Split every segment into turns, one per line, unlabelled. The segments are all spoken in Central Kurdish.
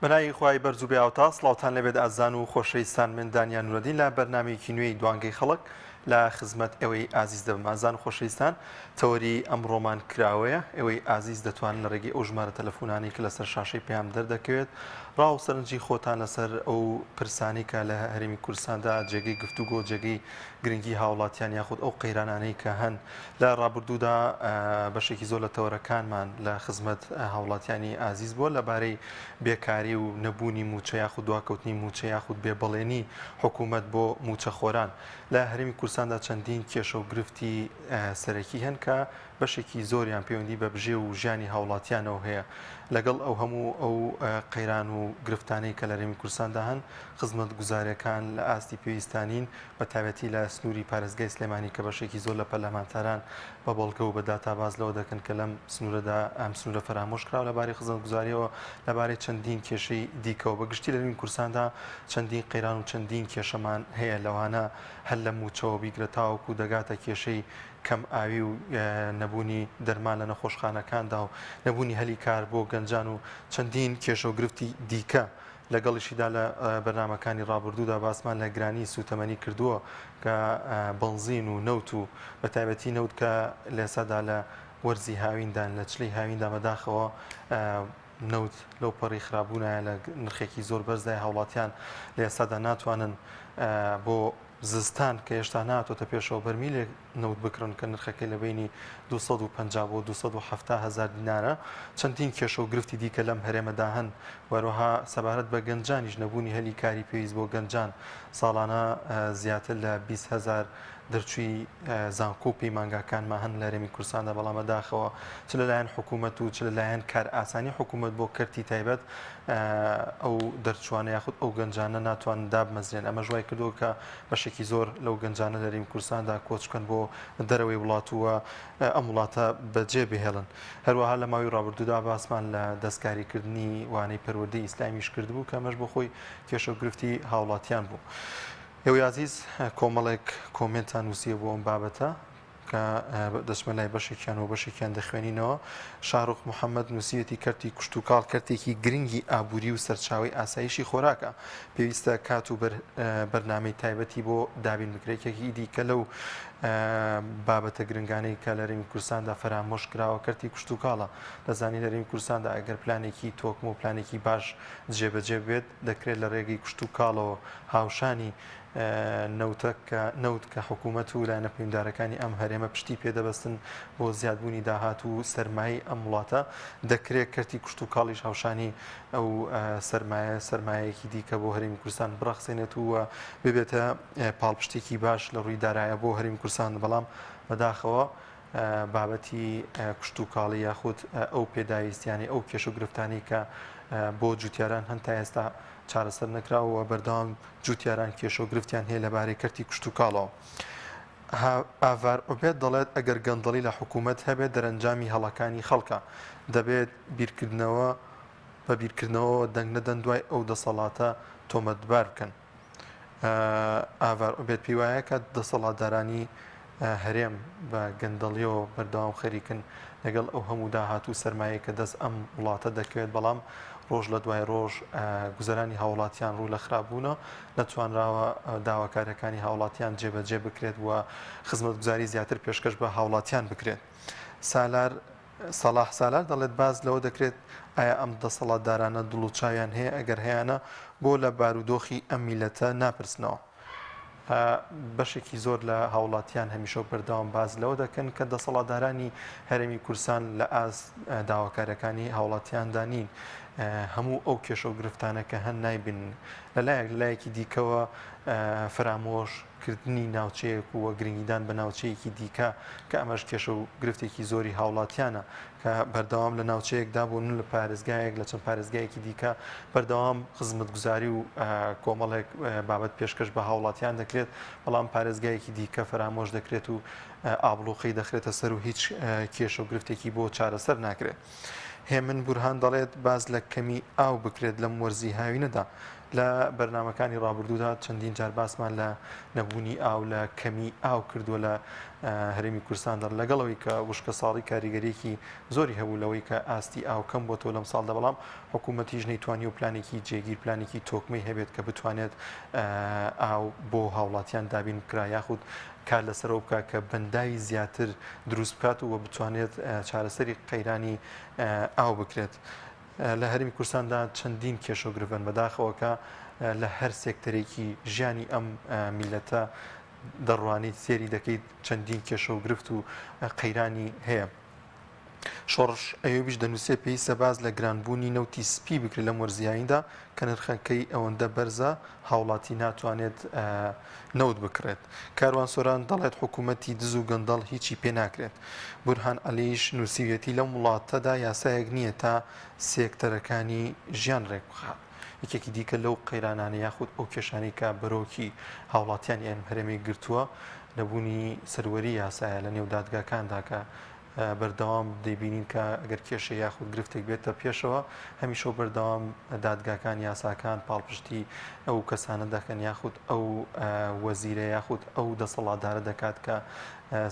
بەناوی خوای بەرز و بێئاوتا سڵاوتان لەبێت ئازان و خۆشەویستان من دانیان نورەدین لە بەرنامەیەکی نوێی دوانگەی خەڵک لە خزمەت ئێوەی ئازیز دەبم. ئازان و خۆشەویستان تەوەری ئەمڕۆمان کراوەیە، ئێوەی ئازیز دەتوانن لە ڕێگەی ئەو ژمارە تەلەفۆنانی کە لەسەر شاشەی پێیان دەردەکەوێت ڕاو سەرنجی خۆتان لەسەر ئەو پرسانی کە لە هەرێمی کوردستاندا جێگەی گفتوگۆ جێگەی گرنگی هاوڵاتیان یاخود ئەو قەیرانانەی کە هەن لە ڕابردوودا بەشێکی زۆر لە تەوەرەکانمان لە خزمەت هاوڵاتیانی ئازیز بووە لەبارەی بێکاری و نەبوونی موچە یاخود دواکەوتنی موچە یاخود بێبەڵێنی حکوومەت بۆ موچەخۆران لە هەرێمی کوردستاندا چەندین کێشە و گرفتی سەرەکی هەن کە بەشێکی زۆریان پەیوەندی بە بژێ و ژیانی هاوڵاتیانەوە هەیە. لەگەڵ ئەو هەموو ئەو قەیران و گرفتانەی کە لە هەرێمی کوردستاندا هەن خزمەت گوزاریەکان لە ئاستی پێویستانین بە تایبەتی لە سنووری پارێزگای سلێمانی کە بەشێکی زۆر لە پەرلەمانتاران بە بەڵگە و بە داتاباز لەوە دەکەن کە لەم سنوورەدا ئەم سنوورە فەرامۆش کراوە لەبارەی خزمەت گوزاریەوە لەبارەی چەندین کێشەی دیکەوە بەگشتی لە هەرێمی کوردستاندا چەندین قەیران و چەندین کێشەمان هەیە لەوانە هەر لە موچەوە بیگرە تاوەکو دەگاتە کێشەی کەم ئاوی و نەبوونی دەرمان لە نەخۆشخانەکاندا و نەبوونی هەلی کار بۆ گەنجان و چەندین کێشە و گرفتی دیکە لەگەڵیشیدا لە بەرنامەکانی ڕابردوودا باسمان لە گرانی سوتەمەنی کردووە کە بنزین و نەوت و بە تایبەتی نەوت کە لێسەدا لە وەرزی هاویندان لە چلەی هاویندا بەداخەوە نەوت لەو پەڕی خراپبوونایە لە نرخێکی زۆر بەرزای هاوڵاتیان لە ئێستادا ناتوانن بۆ زستان کە هێشتا ناتۆتە پێشەوە بەرمیلێک نەوت بکڕن کە نرخەکەی لە بینی 250 بۆ 270 هزار دینارە. چەندین کێشە و گرفتی دیکە لەم هەرێمەدا هەن وەروەها سەبارەت بە گەنجانیش نەبوونی هەلی کاری پێویست بۆ گەنجان ساڵانە زیاتر لە 20 هزار دەرچووی زانکۆ و پەیمانگاکانمان هەن لە هەرێمی کوردستاندا بەڵام بەداخەوە چ لەلایەن حکوومەت و چ لەلایەن کار ئاسانی حکوومەت بۆ کەرتی تایبەت ئەو دەرچوانە یاخود ئەو گەنجانە ناتوان دابمەزرێن. ئەمە ژوای کردووە کە بەشێکی زۆر لەو گەنجانە لە هەرێمی کوردستاندا کۆچکەن بۆ دەرەوەی وڵاتووە ئەم وڵاتە بەجێ بهێڵن. هەروەها لە ماوەی ڕابردوودا باسمان لە دەستکاریکردنی وانەی پەروەردەی ئیسلامیش کردبوو کە ئەمەش بۆ خۆی کێشە و گرفتی هاوڵاتیان بوو. ئێوەی عزیز کۆمەڵێک کۆمنتان نووسیە بۆ ئەم بابەتە کە دەچمە لای بەشێکیان و بەشێکیان دەخوێنینەوە. شارۆخ محەممەد نووسیەتی کەرتی کوشت و کاڵ کەرتێکی گرنگی ئابووری و سەرچاوی ئاسایشی خۆراکە پێویستە کات و بەرنامەی تایبەتی بۆ دابین بکرێکێکی دیکە لەو بابەتە گرنگانەی کە لە هەرێمی کوردستاندا فەرامۆش کراوە کەرتی کوشت و کاڵە. دەزانی لە هەرێمی کوردستاندا ئەگەر پلانێکی تۆکم و پلانێکی باش جێبەجێ بێت دەکرێت لە ڕێگەی کوشت و کاڵەوە هاوشانی نەوت کە حکوومەت و لایەنە پەیوەنددارەکانی ئەم هەرێمە پشتی پێدەبەستن بۆ زیادبوونی داهات و سەرمایی ئەم وڵاتە دەکرێت کەرتی کوشت و کاڵیش هاوشانی ئەو سەرمایەکی دیکە بۆ هەرێمی کوردستان بڕەخسێنێت و ببێتە پاڵپشتێکی باش لە ڕووی دارایە بۆ هەرێمی کوردستان. بەڵام بەداخەوە بابەتی کوشت و کاڵی یاخود ئەو پێداویستیانی ئەو کێش و گرفتانی کە بۆ جوتیاران هەن تا ئێستا چارەسەر نەکراوە بەردەوام جوتیاران کێشە و گرفتیان هەیە لەبارەی کەرتی کوشت و کاڵەوە. ئاڤار ئۆبێت دەڵێت ئەگەر گەندەڵی لە حکوومەت هەبێت دەرەنجامی هەڵەکانی خەڵکە دەبێت بە بیرکردنەوە دەنگ نەدەن دوای ئەو دەسەڵاتە تۆمەتبار بکەن. ئاڤار ئۆبێت پێی وایە کە دەسەڵاتدارانی هەرێم بە گەندەڵیەوە بەردەوام خەریکن لەگەڵ ئەو هەموو داهات و سەرمایە کە دەست ئەم وڵاتە دەکەوێت بەڵام ڕۆژ لە دوای ڕۆژ گوزەرانی هاوڵاتیان ڕوو لە خراپبوونە نەتوانراوە داواکاریەکانی هاوڵاتیان جێبەجێ بکرێت و خزمەت گوزاری زیاتر پێشکەش بە هاوڵاتیان بکرێت. ساڵاح سالار دەڵێت باز لەوە دەکرێت ئایا ئەم دەسەڵاتدارانە دڵوچاویان هەیە ئەگەر هەیەە بۆ لە بارودۆخی ئەم میلەتە ناپرسنەوە. بەشێکی زۆر لە هاوڵاتیان هەمیشە بەردەوام باز لەوە دەکەن کە دەسەڵاتدارانی هەرێمی کوردستان لە ئاز داواکارەکانی هاوڵاتیاندا نین. هەموو ئەو کێشە و گرفتانە کە هەن نایبن لەلایەکی دیکەوە فرامۆشکردنی ناوچەیەک و گرنگیدان بە ناوچەیەکی دیکە کە ئەمەش کێشە و گرفتێکی زۆری هاوڵاتیانە کە بەردەوام لە ناوچەیەکدا بوون لە پارێزگایەک لە چەند پارێزگایەکی دیکە بەردەوام خزمەتگوزاری و کۆمەڵێک بابەت پێشکەش بە هاوڵاتیان دەکرێت بەڵام پارێزگایەکی دیکە فرامۆش دەکرێت و ئابڵوقی دەخرێتە سەر و هیچ کێشە و گرفتێکی بۆ چارەسەر ناکرێت. هێمن بورهان دەڵێت باز لە کەمی ئاو بکرێت لەم وەرزی هاوینەدا. لە بەرنمەکانی ڕابردوودا چەندین جار باسمان لە نەبوونی ئاو لە کەمی ئاو کردووە لە هەرێمی کوردستاندا لەگەڵەوەی کە وشکە ساڵی کاریگەریەکی زۆری هەبوو لەوەی کە ئاستی ئاو کەم بۆ تۆ لەم ساڵدا بەڵام حکوومەتیش نەیتوانی و پلانێکی جێگیر پلانێکی تۆکمەی هەبێت کە بتوانێت ئاو بۆ هاوڵاتیان دابین بکرا یاخود کار لەسەرەوە بکە کە بەندای زیاتر دروست بکات و بتوانێت چارەسەری قەیرانی ئاو بکرێت. لە هەرێمی کوردستاندا چەندین کێشەگرفن بەداخەوەکە لە هەر سێکتەرێکی ژیانی ئەم میلەتە دەڕوانیت سێری دەکەیت چەندین کێشە و گرفت و قەیرانی هەیە. شۆڕش ئەوێبیش دەنووسێ پێویستە باز لە گرانبوونی نەوتی سپی بکرێت لە وەرزیاییدا کە نرخەکەی ئەوەندە بەرزە هاوڵاتی ناتوانێت نەوت بکرێت. کاروان سۆران دەڵێت حکوومەتی دز و گەندەڵ هیچی پێ ناکرێت. بورهان عەلیش نووسیوێتی لەم وڵاتەدا یاسایەک نییە تا سێکتەرەکانی ژیان ڕێک بخات. یەکێکی دیکە لەو قەیرانانە یاخود ئەو کێشانەی کە بەرۆکی هاوڵاتیان یان هەرێمی گرتووە لەبوونی سەروەری یاسایە لە نێو دادگاکاندا کە بەردەوام دەیبینین کە ئەگەر کێشە یاخود گرفتێک بێتە پێشەوە هەمیشە بەردەوام دادگاکان یاساکان پاڵپشتی ئەو کەسانە دەکەن یاخود ئەو وەزیرە یاخود ئەو دەسەڵاتدارە دەکات کە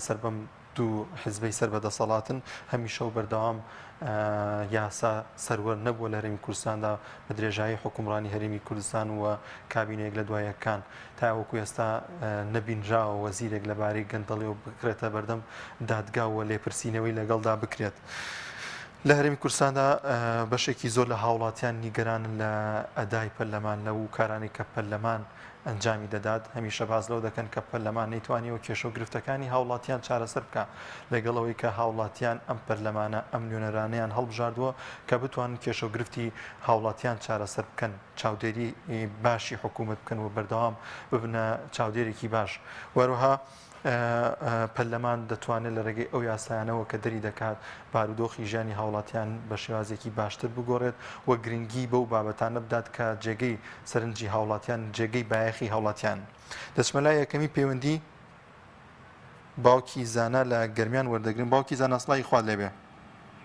سەر بەم دوو حزبەی سەر بە دەسەڵاتن هەمیشە بەردەوام یاسا سەروەر نەبووە لە هەرێمی کوردستاندا بە درێژایی حکومڕانی هەرێمی کوردستان و کابینەیەک لە دوایەکان تاوەکو ئێستا نەبینراوە وەزیرێک لەبارەی گەندەڵی و بکرێتە بەردەم دادگاوە لێپرسینەوەی لەگەڵدا بکرێت. لە هەرێمی کوردستاندا بەشێکی زۆر لە هاوڵاتیان نیگەرانن لە ئەدای پەرلەمان لە و کارانی کە پەرلەمان ئەنجامی دەدات هەمیشە باز لەو دەکەن کە پەرلەمان نەیتوانیەوە کێشە و گرفتەکانی هاوڵاتیان چارەسەر بکە لەگەڵەوەی کە هاوڵاتیان ئەم پەرلەمانە ئەم نوێنەرانەیان هەڵبژاردووە کە بتوانن کێشە و گرفتی هاوڵاتیان چارەسەر بکەن چاودێری باشی حکوومەت بکەن و بەردەوام ببنە چاودێرێکی باش. وەروها پەرلەمان دەتوانێت لە ڕێگەی ئەو یاسایانەوە کە دەری دەکات بارودۆخی ژیانی هاوڵاتیان بە شێوازێکی باشتر بگۆڕێت و گرنگی بەو بابەتانە بدات کە جێگەی سەرنجی هاوڵاتیان جێگەی بایەخی هاوڵاتیان. دەچمە لای یەکەمی پەیوەندی باوکی زانە لە گەرمیان وەردەگرن. باوکی زانە ئەسڵای خوا لێبێ.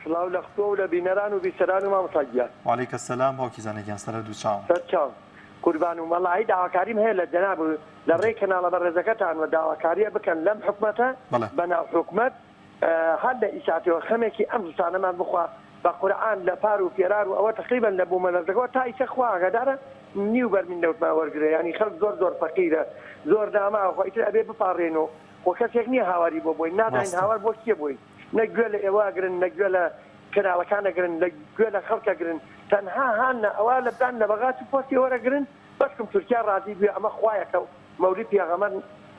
سڵاو لە خۆ و لە بینەران و بیسەران و مامۆستاگیان.
وعەلەیکە سەلام باوکی زانەگیان سەر دوو چاوم.
سەرچاو قوربان و مەڵایی داواکاریم هەیە لە جەناب لە ڕێی کەناڵە بەڕێزەکەتان و داواکاریە بکەن لەم حکومەتە بەناو حکومەت هەر لە ئیساتەوە خەمێکی ئەم زستانەمان بخوا بە قورئان لە پار و پێرار و ئەوە تقریبا لە بوو مەلەرزەکەەوە تا ئیسە خوا ئاگادارە نیو بەرمین لەوتما وەرگرێ ینی خەڵک زۆر فەقیرە زۆر داماوە ئیتر ئەبێ بپارڕێن و خۆ کەسێک نییە هاواری بۆ بووین ناداین هاوار بۆ کێ بووین نەگوێ لە ئێوەگرن نەگوێ لە کەناڵەکانەگرن لەگوێ لە خەڵکەگرن تەنها هانە ئەوە لە بدان لە بەغات و پۆستی وەرەگرن بەشکم تورکیا ڕازی بوێ ئەمە خوایەکە و مەوری پێغەمبەر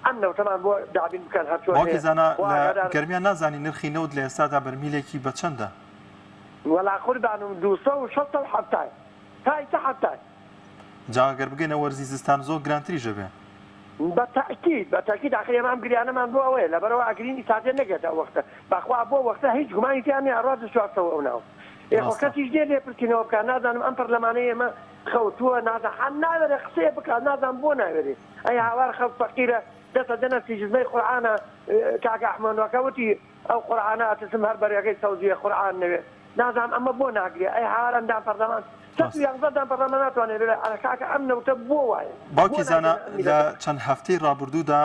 ئەم نەوتەمان بۆ دابین بکەن هەرچۆن
باوکی زانە لە گەرمیان نازانی نرخی نەوت لە ئێستادا بەرمیلێکی بە چەندە؟
وەڵا قوربانم 270 تا ئیسە حەفتای
جاگەر بگەینە وەرزی زستان زۆر گرانتریژە بێ. بەتاکید ئاخر ئێمە ئەم گریانەمان بۆ ئەوەیە لەبەرەوە ئەگرین ئیساتێ نەگێتە وەختە بەخوا بۆ وەختە هیچ گومانی تیان نیە ڕاز 400 ئەو ناو کەسیش دێ لێ پرسیینەوە بکە نازانم ئەم پەرلەمانەیە ئێمە خەوتووە نازان ناوێرە قسەیە بکە نازان بۆ ناوێرێ ئەی هاوار خەڵک فەقیرە دەستە دەنە سیجزمەی قورئانە کاکە ئەحمەدوەکەوتی ئەو قورئانە ئەتسم هەر بەریەکەی سەوزیە قورئان نەوێ نازانم ئەمە بۆ ناگرێ ئەی هاوار ئەندام پەرلەمان پەرلەمان ناتوانێت ئەرەکاکە ئەم نەوتە بۆ وایە. باوکی زانە لە چەند هەفتەی ڕابردوودا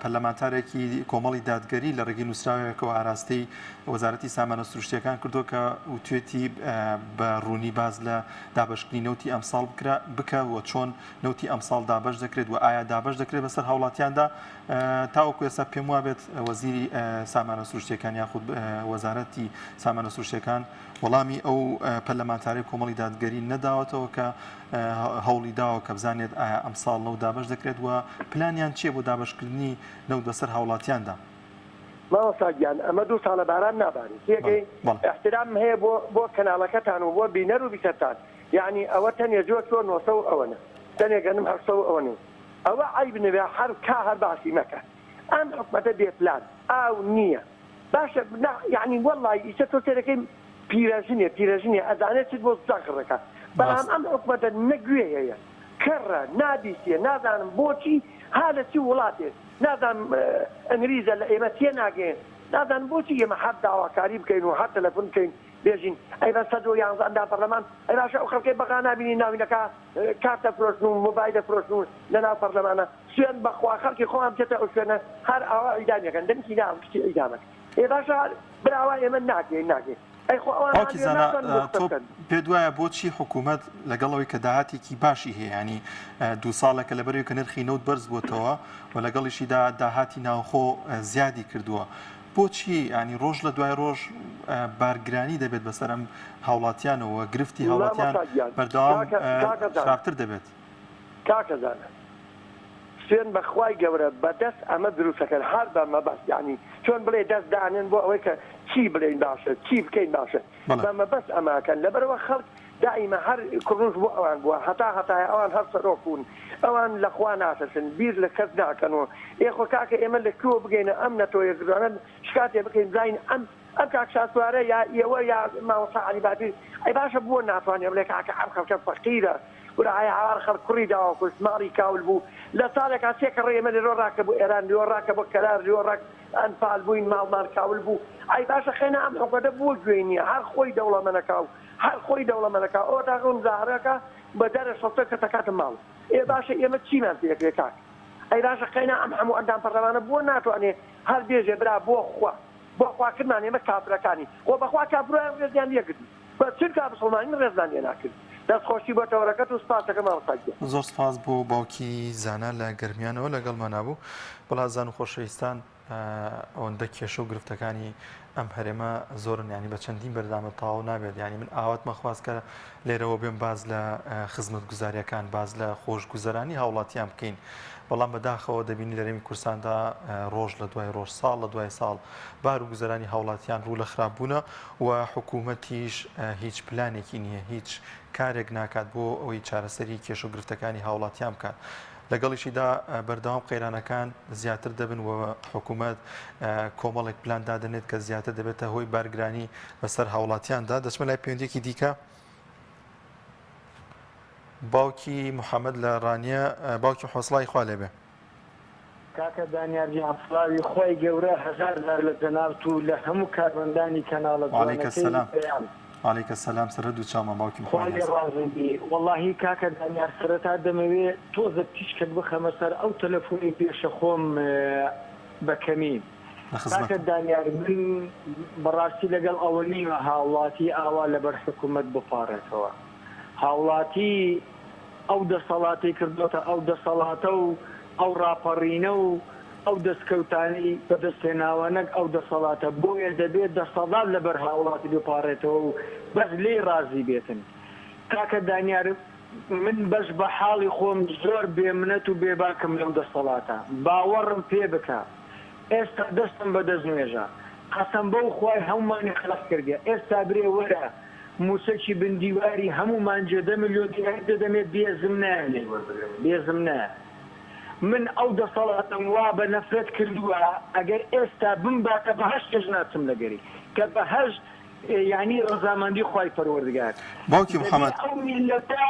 پەرلەمانتارێکی کۆمەڵی دادگەری لە ڕێگەی نووسراوێکەوە ئاراستەی وەزارەتی سامانە سروشتیەکان کردو کە وتوێتی بە ڕوونی باز لە دابەشکردنی نەوتی ئەمساڵ بکە و چۆن نەوتی ئەمساڵ دابەش دەکرێت و ئایا دابەش دەکرێت بەسەر هاوڵاتیاندا تاوەکو ئێستا پێم وا بێت وەزیری سامانە سروشتیەکان یاخود وەزارەتی سامانە سروشتیەکان وەڵامی ئەو پەرلەمانتاری کۆمەڵی دادگەری نەداوەتەوە کە هەوڵی داوە کە بزانێت ئایا ئەمساڵ نەوت دابەش دەکرێت و پلانیان چییە بۆ دابەشکردنی نەوت بەسەر هاوڵاتیاندا؟
ماوەساگیان ئەمە 2 ساڵە باران ناباری سێگەی احترام هەیە بۆ کەناڵەکەتان و بۆ بینەر و بیسەرتان یعنی ئەوە تەنێ جۆ 900 ئەوەنە تەنێگەنم 800 ئەوەنێ ئەوە عیب نەبێ هەر باسی مەکە ئەم حکومەتە بێ پلان ئاو نییە باشە یعنی وەڵڵی ئیسە تۆ تێرەکەی پیرەژنێ ئەزانێت چیت بۆ زاخڕەکە بەڵام ئەم حکومەتە نەگوێ هەیە کەڕە نابیستێ نازانم بۆچی ها لە چی وڵاتێت نازانم ئەنگلیزە لە ئێمە تێ ناگەین نازانم بۆچی ئێمە هەر داواکاری بکەین و هەر تەلەفۆن بکەین بێژین ئەی بە 111 پەرلەمان ئەی باشە ئەو خەڵکەی بەغا نبینی ناوینەکە کارتە فرۆشتن و مۆبایل دەفرۆشتن لە ناو پەرلەمانە سوێن بەخوا خەڵکی خۆم بچێتە ئەو شوێنە هەر ئاوا ئیدامەکەن دەمکی ناوم کشتی ئیدامەکە باشە براوە ئێمە ناکەین
باوکی زانە تۆ پێت وایە بۆچی حکوومەت لەگەڵەوەی کە داهاتێکی باشی هەیە ینی 2 ساڵێکە لەبەرەوەی کە نرخی نەوت بەرز بووتەوە و لەگەڵیشیدا داهاتی ناوخۆ زیادی کردووە بۆچی ینی ڕۆژ لە دوای ڕۆژ بارگرانی دەبێت بەسەر ئەم هاوڵاتیانەوە گرفتی هاوڵاتیان بەردەوام خراپتر دەبێت
کاکەزانە سوێن بەخوای گەورە بەدەست ئەمە دروستەکەن هەر بە مەبەست یعنی چۆن بڵێ دەست دانێن بۆ ئەوەی کە چی بڵێن باشە چی بکەین باشە بە مەبەست ئەماکەن لەبەرەوە خەڵک دائیمە هەر کوڕنوش بۆ ئەوان بووە هەتای ئەوان هەر سەرۆکبوون ئەوان لەخوا ناترسن بیر لە کەس ناکەنەوە ئێخۆ کاکە ئێمە لە کوێ بگەینە ئەم نەتۆیەکردوانە شکاتێ بکەین زین ئەم کاکشاسوارە یا ئێوە یا ماوەسا عەلیبابی ئەی باشە بووە ناتوانێ بڵێ کاکە ئەم خەڵکە فەقیرە ورای هاوار خەڵک کوڕی داوا کوشت ماڵی کاول بوو لە ساڵێکا سێکە ڕێمە لێرۆ ڕاکە بوو ئێران لێوە ڕاکە بۆ کەلار لێوە ڕاک ئەنفال بووین ماڵمان کاول بوو ئەی باشە خێنە ئەم حکومەتە بووە گوێی نییە هەر خۆی دەوڵەمەنەکە و هەر خۆی دەوڵەمەنەکە ئەوە تاقم زاهرەکە بە دەرە شەڵتە کە تەکاتم ماڵ باشە ئێمە چیمان پێکرێ کاک ئەی باشە خێنە ئەم هەموو ئەندام پەرلەمانە بۆ ناتوانێ هەر بێژێ برا بۆ خواکردمان ئێمە کافرەکانی خۆ بەخوا کافرۆیان ڕێزیان لێکردی بە چرکا بسڵمانی ڕێزدان لێ ناکرد دەستخۆشی بۆ تەوەرەکەت و سپاسەکە ماوەساگە
زۆر سپاس بۆ باوکی زانە لە گەرمیانەوە لەگەڵمان نابوو بەڵا زان و خۆشەویستان ئەوەندە کێشە و گرفتەکانی ئەم هەرێمە زۆرن ینی بە چەندین بەردامە تاو نابێت ینی من ئاواتمە خواست کە لێرەوە بێن باز لە خزمەت گوزاریەکان باز لە خۆشگوزەرانی هاوڵاتیان بکەین بەڵام بەداخەوە دەبینی لە هەرێمی کوردستاندا ڕۆژ لە دوای ڕۆژ ساڵ لە دوای ساڵ بار و گوزەرانی هاوڵاتیان ڕوو لە خراپبوونە و حکوومەتیش هیچ پلانێکی نییە هیچ کارێک ناکات بۆ ئەوەی چارەسەری کێش و گرفتەکانی هاوڵاتیان بکات لەگەڵیشیدا بەردەوام قەیرانەکان زیاتر دەبن و حکوومەت کۆمەڵێک پلاندا دەنێت کە زیاتر دەبێتە هۆی بارگرانی بەسەر هاوڵاتیاندا دەچمە لای پەیوەندێکی دیکە باوکی محەممەد لە ڕانیە باوکی حوسڵای خوا لێبێ
کاکە دانیارجی ئەفڵاوی خۆی گەورە هەزار لە جەنابەت و لە هەموو کارمەندانی کەناڵە
عەلەیکە سەلام سەر دوو چاومە باوکی
وەڵڵاهی کاکە دانیار سەرەتا دەمەوێت تۆزە تیشکت بخەمە سەر ئەو تەلەفۆنی پێشە خۆم بەکەمی کاکە دانیار من بەڕاستی لەگەڵ ئەوە نیوە هاوڵاتی ئاوا لەبەر حکوومەت بپارێتەوە هاوڵاتی ئەو دەسەڵاتی کردوتە ئەو دەسەڵاتە و ئەو ڕاپەڕینە و ئەو دەستکەوتانی بەدەستێناوە نەک ئەو دەسەڵاتە بۆیە دەبێت دەسەڵات لەبەر هاوڵاتی بپارێتەوە و بەس لێ ڕازی بێتن کاکە دانیار من بەش بە حاڵی خۆم زۆر بێمنەت و بێباکەم لەو دەسەڵاتە باوەڕم پێ بکە ئێستا دەستم بەدەست نوێژە قەسەم بەو خوای هەمومانی خلق کردە ئێستا برێ وەرە موسەکی بندیواری هەمومان جێدە ملیۆن دینار دەدەمێت بێزم نایە بێزم نایە من ئەو دەسەڵاتم وا بە نەفرەت کردووە ئەگەر ئێستا بمباتە بەهەشت کەش ناچم لەگەری کە بەهەشت یعنی ڕەزامەندی خوای پەروەردگار
باوکی محەممەد
ئەو میلەتە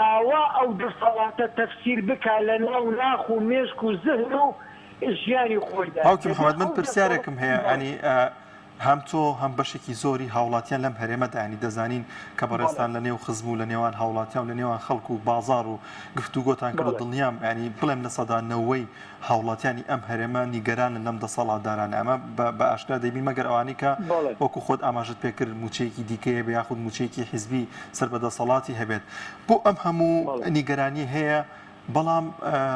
ئاوا ئەو دەسەڵاتە تەفسیر بکا لە ناو ناخ و مێشک و زهر و ژیانی خۆیدا
باوکی محەممەد من پرسیارێکم هەیە ئەنی هەم تۆ هەم بەشێکی زۆری هاوڵاتیان لەم هەرێمەدا ینی دەزانین کە بەڕێستان لە نێو خزم و لە نێوان هاوڵاتیان و لە نێوان خەڵک و بازار و گفتوگۆتان کرد دڵنیام ینی بڵێم لە سەدانەوەی هاوڵاتیانی ئەم هەرێمە نیگەرانن لەم دەسەڵاتدارانە ئەمە بە ئاشکرا دەبین مەگەر ئەوانی کە وەکو خۆت ئاماژت پێکرد موچەیەکی دیکەیە بە یاخود موچەیەکی حیزبی سەر بە دەسەڵاتی هەبێت بۆ ئەم هەموو نیگەرانی هەیە بەڵام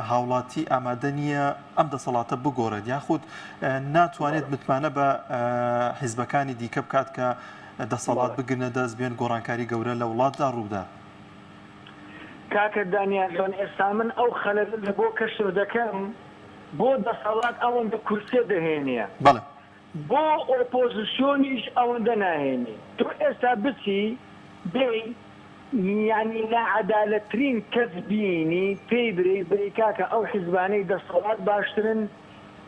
هاوڵاتی ئامادە نییە ئەم دەسەڵاتە بگۆڕێت یاخود ناتوانێت متمانە بە حیزبەکانی دیکە بکات کە دەسەڵات بگرنە دەست بێن گۆڕانکاری گەورە لە وڵاتدا ڕوودا
کاکە دانیارجان ئێستا من ئەو خەلەت لە بۆ کەشف دەکەم بۆ دەسەڵات ئەوەندە کورسێ دەهێنیە
بەڵێ
بۆ ئۆپۆزیسیۆنیش ئەوەندە ناهێنی تۆ ئێستا بچی دەی یعنی نەعەدالەتترین کەس بینی پێی بری کاکە ئەو حیزبانەی دەسەڵات باشترن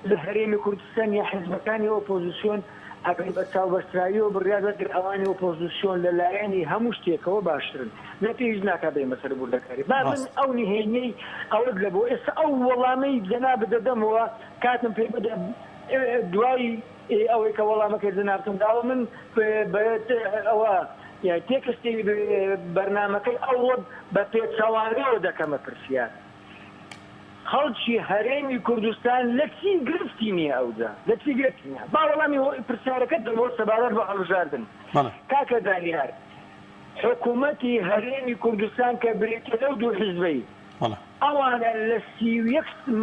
لە هەرێمی کوردستان یا حیزبەکانی ئۆپۆزیسیۆن ئەگەر بە چاوبەستراویەوە بڕیادەگر ئەوانی ئۆپۆزیسیۆن لەلایەنی هەموو شتێکەوە باشترن نەتی هیچ ناکات بێ مەسەر بوردەکاری با من ئەو نهێنیەی ئەوەت لە بۆ ئێستا ئەو وەڵامەی جەناب بدەدەمەوە کاتم پێ بدە دوای ئەوەی کە وەڵامەکەی جەنابتم داوە من ئەوە یا تێکستی بەرنامەکەی ئەوڕۆ بە پێچەوانەوە دەکەمە پرسیار خەڵکی هەرێمی کوردستان لە چی گرفتی نییە ئەوجا لە چی گرفتی نییە با وەڵامی پرسیارەکەت دەمەوە سەبارەت بە هەڵبژاردن کاکە دانیار حکوومەتی هەرێمی کوردستان کە بریتە لەو دوو حیزبەی ئەوانە لە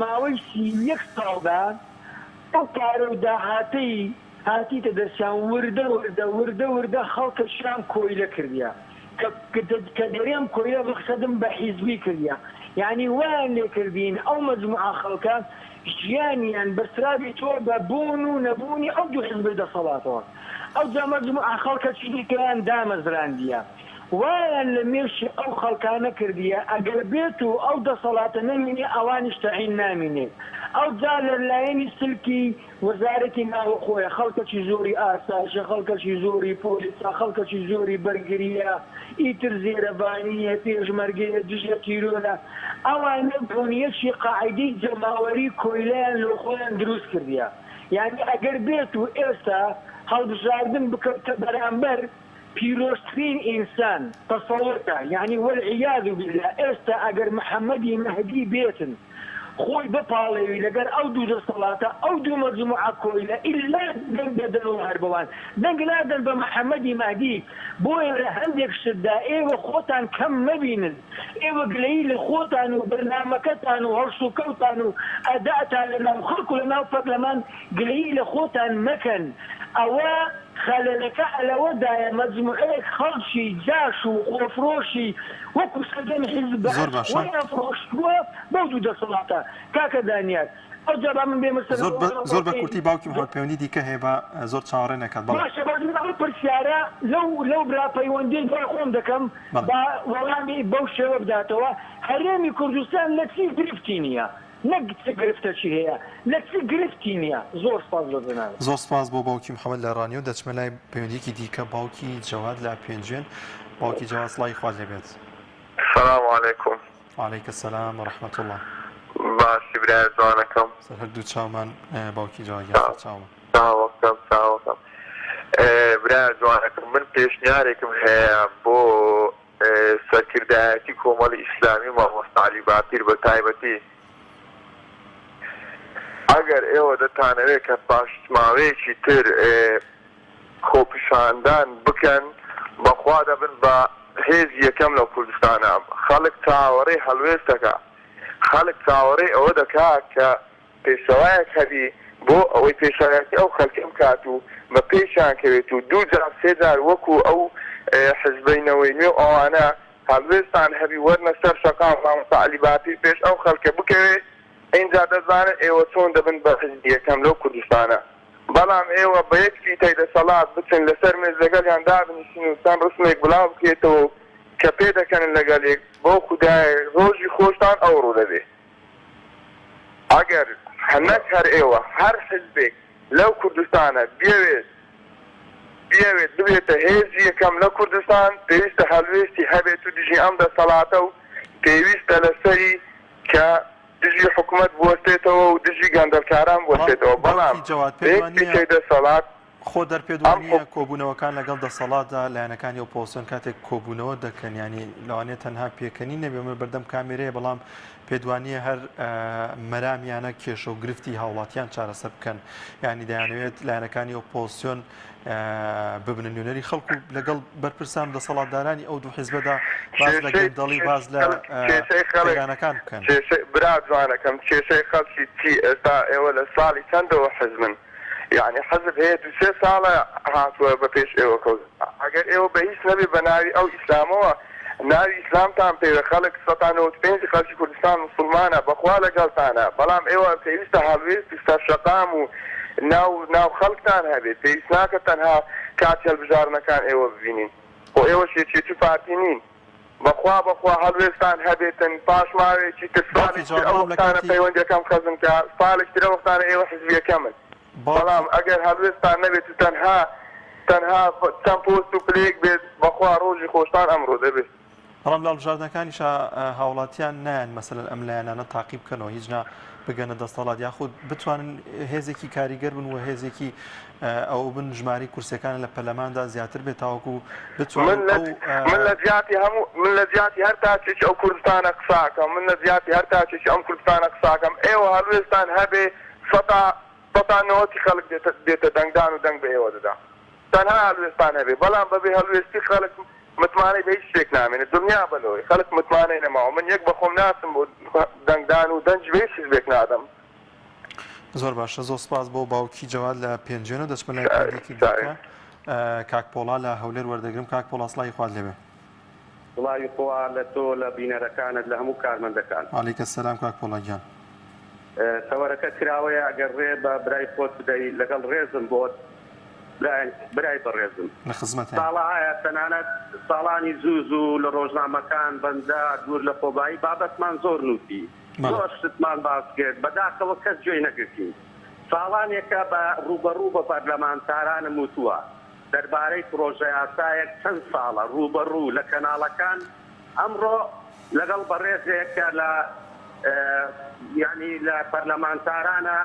ماوەی 31 ساڵدا ئەو کارە و داهاتەی هاتیتە دەستیان وردە خەڵکەشیان کۆیلە کردیا کە دەرێم کۆیلە بخسەدم بە حیزبی کردیا یعنی وایان لێ کردین ئەو مەجموعە خەڵکە ژیانیان بەسرابی تۆ بە بوون و نەبوونی ئەو دوو حیزبی دەسەڵاتەوە ئەو جا مەجموعە خەڵکە چیدیکەیان دامەزراندیە وایان لە مێشی ئەو خەڵکانە کردیە ئەگەر بێت و ئەو دەسەڵاتە نەمینێ ئەوانیش تەعین نامینێ ئەو جا لە لایەنی سلکی وەزارەتی ناوخۆیە خەڵکەکی زۆری ئاسایشە خەڵکەکی زۆری پۆلیسە خەڵکەکی زۆری بەرگریە ئیتر زێرەبانیە پێشمەرگەیە دژە تیرۆنە ئەوانە بۆنیەکی قاعدەی جەماوەری کۆیلەیان لە خۆیان دروست کردیە یعنی ئەگەر بێت و ئێستا هەڵبژاردن بکەوتە بەرامبەر پیرۆستترین ئینسان تەسەوڕکە یعنی وەلعیاذ بالله ئێستا ئەگەر محەممەدی مەهدی بێتن خۆی بپاڵێوی لەگەر ئەو دوو دەسەڵاتە ئەو دوو مەجموعە کۆیلە ئیلا دەنگ دەدەنەوە هەربەوان دەنگ نادەن بە محەممەدی مەهدی بۆیە لە هەندێک شتدا ئێوە خۆتان کەم مەبینن ئێوە گلەیی لە خۆتان و بەرنامەکەتان و هەڵسوکەوتان و ئەداتان لە ناو خەڵک و لە ناو پەرلەمان گلەیی لە خۆتان مەکەن ئەوە خەلەلەکە ئەلەوەدایە مەجموعەیەک خەڵکی جاش و خۆفرۆشی وەکو سەردەم حیزب بەخۆیان فرۆشتووە بەو دوو دەسەڵاتە کاکە دانیار ئەو جا من بێمە
زۆر بە کورتی باوکی هەڵپەیوەندی دیکە هەیە بە زۆر چاوەڕێ نەکات
باشە ئەو پرسیارە لەو براپەیوەندی بۆی خۆم دەکەم بە وەڵامی بەو شێوە بداتەوە هەرێمی کوردستان لە چی گرفتی نییە نەک گرفتەچی هەیە لە چی گرفتی نییە زۆر سپاس
زۆر سپاس بۆ باوکی محەممەد لە ڕانیۆ دەچمە لای پەیوەندیەکی دیکە باوکی جەواد لە پێنجێن باوکی جەواد سڵای خوا لێبێت
السلام عليكم
وعليك السلام ورحمة الله
باشی برای جوانەکەم
سەر هەردوو چاومان باوکی جەواد چاوم
چاوەکەم برای جوانەکەم من پێشنیارێکم هەیە بۆ سەرکردایەتی کۆمەڵی ئیسلامی مامۆستا عەلی باپیر بە تایبەتی ئەگەر ئێوە دەتانەوێت کە پاشماوەیەکی تر خۆپیشاندان بکەن بەخوا دەبن بە هێزی یەکەم لەو کوردستانە خەڵک چاوەڕێی هەڵوێستەکە خەڵک چاوەڕێی ئەوە دەکات کە پێشەوایەک هەبی بۆ ئەوەی پێشەوایەتی ئەو خەڵکم کات و بە پێشیان کەوێت و دوو جار سێ جار وەکو ئەو حزبەینەوەی نوێ ئەوانە هەڵوێستان هەبی وەرنە سەر شەقام مامۆستا عەلی باپیر پێش ئەو خەڵکە بکەوێت اینجا دەزانن ئێوە چۆن دەبن بە حزبی یەکەم لەو کوردستانە بەڵام ئێوە بە یەک فیتەی دەسەڵات بچن لەسەر مێز لەگەڵیان دابنیشن و چەند ڕسمێک بڵاو بکرێتەوە کە پێ دەکەنن لەگەڵێک بۆ خودای ڕۆژی خۆشتان ئەوڕۆ دەبێ ئەگەر هەنەک هەر ئێوە هەر حزبێک لەو کوردستانە بێوێت ببێتە هێزی یەکەم لە کوردستان پێویستە هەڵوێستی هەبێت و دژی ئەم دەسەڵاتە و پێویستە لەسەری کە دژی حکوومەت بوەستێتەوە و دژی گەندەلکاران بوەستێتەوە بەڵام پێی دەسەڵات
خۆ دەرپێدوانیە کۆبوونەوەکان لەگەڵ دەسەڵاتدا لایەنەکانی ئۆپۆزیسیۆن کاتێک کۆبوونەوە دەکەن ینی لەوانێت تەنها پێکەنی نەبێمە بەردەم کامێرەیە بەڵام پێدوانیە هەر مەرامیانە کێشە و گرفتی هاوڵاتیان چارەسەر بکەن ینی دەیانەوێت لایەنەکانی ئۆپۆزیسیۆن ببنە نوێنەری خەڵکو لەگەڵ بەرپرسان دەسەڵاتدارانی ئەو دوو حیزبەدا باز لە گەندەڵی باز لە پەیمانەکان بکەن
برا جوانەکەم کێشەی خەڵکی چی ئێستا ئێوە لە ساڵی چەندەوە حزبن يعني حزب هەیە دو سێ ساڵە هاتووە بە پێش ئێوە کەوت ئەگەر ئێوە بە هیچ نەبێ بە ناوی ئەو ئیسلامەوە ناوی ئیسلامتان پێوە خەڵک 95 خەڵکی کوردستان مسلمانە بەخوا لەگەڵتانە بەڵام ئێوە پێویستە هەڵوێستی سەرشەقام و ناو خەڵکتان هەبێت پێویست ناکە تەنها کاتی هەڵبژارنەکان ئێوە ببینین بۆ ئێوە شێچێتی پارتی نین بەخوا هەڵوێستان هەبێتن پاش ماوەیەکی تر ساڵێکی ئەو وەختانە پەیوەندیەکەم خەزم کە ساڵێکی تر ئەو وەختانە ئێوە حیزبیەکەمن بەڵام ئەگەر هەڵوێستان نەبێت و تەنها چەند پۆست و پلێک بێت بەخوا ڕۆژی خۆشتان ئەمڕۆ دەبێت
بەڵام لە هەڵبژاردنەکانیشە هاوڵاتیان نایەن مەسەلەن ئەم لایەنانە تاقیب بکەنەوە هیچ بگەنە دەسەڵات یاخود بتوانن هێزێکی کاریگەر بن و هێزێکی ئەو بن ژماری کورسەکان لە پەرلەماندا زیاتر بێت تاوەکو بتوانن
من لە من لە زیاتی هەر تاچێک ئەو کوردستانە قساکەم من لە زیاتی هەر تاچێکی ئەم کوردستانە قساکەم ئێوە هەڵوێستان هەبێ سەتانەوەتی خەڵک دێتە دەنگدان و دەنگ بە ئێوە دەدا تەنها هەڵوێستان هەبێ بەڵام بەبێ هەڵوێستی خەڵک متمانەی بە هیچ شتێک نامێنێت دنیا بەلەوەی خەڵک متمانەی نەماوە من یەک بە خۆم ناچم بۆ دەنگدان و دەنج بە هیچ شتێک نادەم
زۆر باشە زۆر سپاس بۆ باوکی جەواد لە پێنجێنە دەچمە لای پادێکی دیکە کاک پۆڵا لە هەولێر وەردەگرم کاک پۆڵا سڵاوی خوات لێبێ
وڵاوی خۆوا لە تۆ لە بینەرەکانت لە هەموو کارمەندەکان
عەلەیکە سەلام کاک پۆڵا گیان
سەوەرەکە کراوەیە ئەگەر ڕێ بە برای خۆت بدەی لەگەڵ ڕێزم بۆت برای بەڕێزم
لە خزمەتە
ساڵەهایە تەنانەت ساڵانی زوو لە ڕۆژنامەکان بەندە دوور لە خۆبایی بابەتمان زۆر نووسی زۆر شتمان باس کرد بەداخەوە کەس گوێی نەگرتین ساڵانێکە بە ڕوبەڕوو بە پەرلەمانتارانم وتووە دەربارەی پرۆژە یاسایەک چەند ساڵە ڕوبەڕوو لە کەناڵەکان ئەمڕۆ لەگەڵ بەڕێزێکە لە یعنی لە پەرلەمانتارانە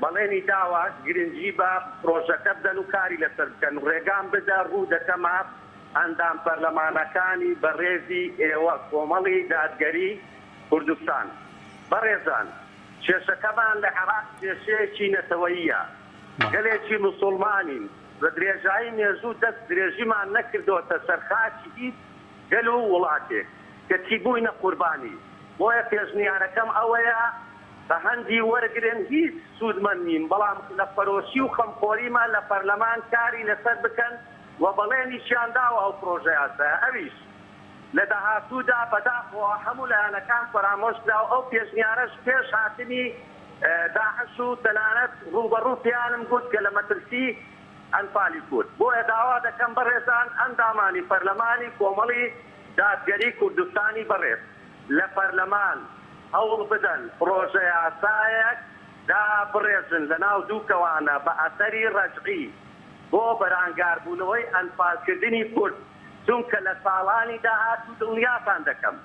بەڵێنی داوە گرنگی بە پرۆژەکە بدەن و کاری لەسەر بکەن ڕێگام بدە ڕوو دەکەمە ئەندام پەرلەمانەکانی بەڕێزی ئێوە کۆمەڵی دادگەری کوردستان بەڕێزان کێشەکەمان لە عێراق کێشەیەکی نەتەوەییە گەلێکی موسڵمانین بە درێژایی مێژوو دەست درێژیمان نەکردوتە سەرخاکی هیچ گەل و وڵاتێک کە چیبووینە قوربانی بۆیە پێشنیارەکەم ئەوەیە بە هەندی وەرگرن هیچ سوودمەند نیم بەڵام لە فەرۆشی و خەمخۆریمان لە پەرلەمان کاری لەسەر بکەن و بەڵێنیشیان داوە ئەو پرۆژە یاسایە ئەویش لە داهاتوودا بەداخەوە هەموو لایەنەکان پەرامۆشکراوە ئەو پێشنیارەش پێش هاتنی داعش و تەنانەت ڕوبەڕوو پیانم گوت کە لە مەترسی ئەنفالی کورد بۆیە داوا دەکەم بەڕێزان ئەندامانی پەرلەمانی کۆمەڵی دادگەری کوردستانی بەڕێز لە پەرلەمان هەوڵ بدەن پرۆژە یاسایەک دابڕێژن لە ناو دوو کەوانە بە ئەسەری ڕەجعی بۆ بەرانگاربوونەوەی ئەنفالکردنی کورد چونکە لە ساڵانی داهاتوو دڵنیاتان دەکەم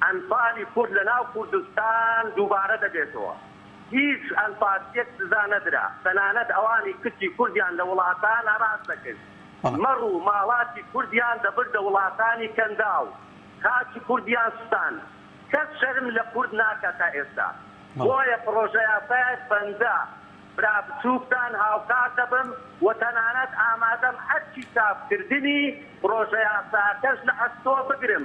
ئەنفالی کورد لە ناو کوردستان دووبارە دەبێتەوە هیچ ئەنفاسیەک سزا نەدرا تەنانەت ئەوانی کچی کوردیان لە وڵاتان هەڕاست دەکرد مەڕ و ماڵاتی کوردیان دەبردە وڵاتانی کەنداو خاکی کوردیان سوستان کەس شەرم لە کورد ناکات تا ئێستا بۆیە پرۆژە یاسایەک بەندە برا بچووکتان هاوکار دەبم و تەنانەت ئامادەم هەرچی چاپکردنی پرۆژە یاساکەش لە ئەستۆ بگرم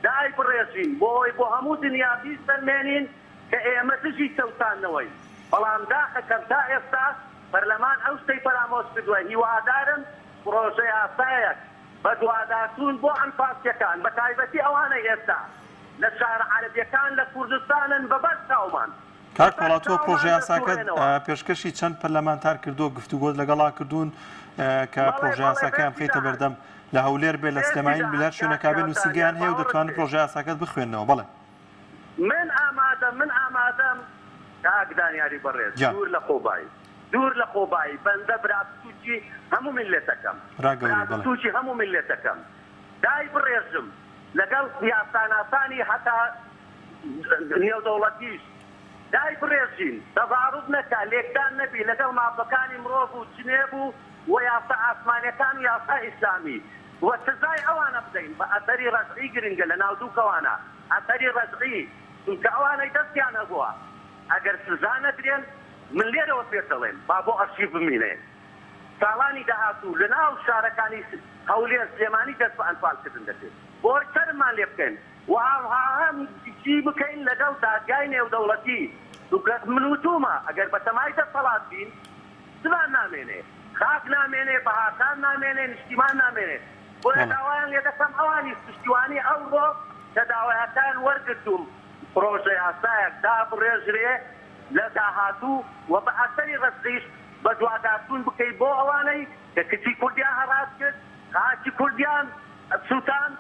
دای بڕێژین بۆی بۆ هەموو دنیا بیسەلمێنین کە ئێمە دژی سەوتانەوەی بەڵام داخەکەم تا ئێستا پەرلەمان ئەو شتەی پەرامۆش کردووە هیوادارم پرۆژە یاسایەک بە دووادارچوون بۆ ئەنفاسیەکان بە تایبەتی ئەوانە ئێستا لە شارە عەرەبیەکان لە کوردستانن بەبەر چاومان
کاک پۆڵا تۆ پرۆژە یاساکەت پێشکەشی چەند پەرلەمانتار کردو گفتوگۆت لەگەڵا کردوون کە پرۆژە یاساکەیان بخەیتە بەردەم لە هەولێر بێ لە سلێمانی بلار شوێنەکە بێ نووسینگەیان هەیە و دەتوانن پرۆژە یاساکەت بخوێننەوە بەڵێ
من ئامادەم کاک دانیاری بەڕێز دوور لە خۆبایی بەندە برابچووکی هەموو ملێتەکەم برابچووکی هەموو ملێتەکەم دای بڕێژم لەگەڵ یاساناسانی هەتا نێودەوڵەتیش دای بڕێژین تەڤاڕوت نەکا لێکدان نەبی لەگەڵ مافەکانی مرۆڤ و جنێب و یاسا ئاسمانیەکان و یاسا ئیسلامی و سزای ئەوانە بدەین بە ئەثەری ڕەجعی گرنگە لە ناو دوو کەوانە ئەثەری ڕەجعی چونکە ئەوانەی دەستیان هەبووە ئەگەر سزا نەدرێن من لێرەوە پێ دەڵێم با بۆ ئەرشیڤ بمینێ ساڵانی داهاتوو لە ناو شارەکانی هەولێر سلێمانی دەست بە ئەنفالکردن دەکرد بۆی سەرمان لێ بکەین و هەم چی بکەین لەگەڵ دادگای نێودەوڵەتی من وتومە ئەگەر بە تەمای دەسەڵات بین سزا نامێنێ خاک نامێنێ بەهاتان نامێنێ نیشتیمان نامێنێ بۆیە داوایان لێ دەکەم ئەوانی پشتیوانی ئەوڕۆ کە داوایەکان وەرگرتوم پرۆژە یاسایەک دابڕێژرێ لە داهاتوو و بە ئەسەری ڕەسیش بە دووادارچوون بکەیت بۆ ئەوانەی کە کچی کوردیان هەڕاست کرد خاکی کوردیان سووتان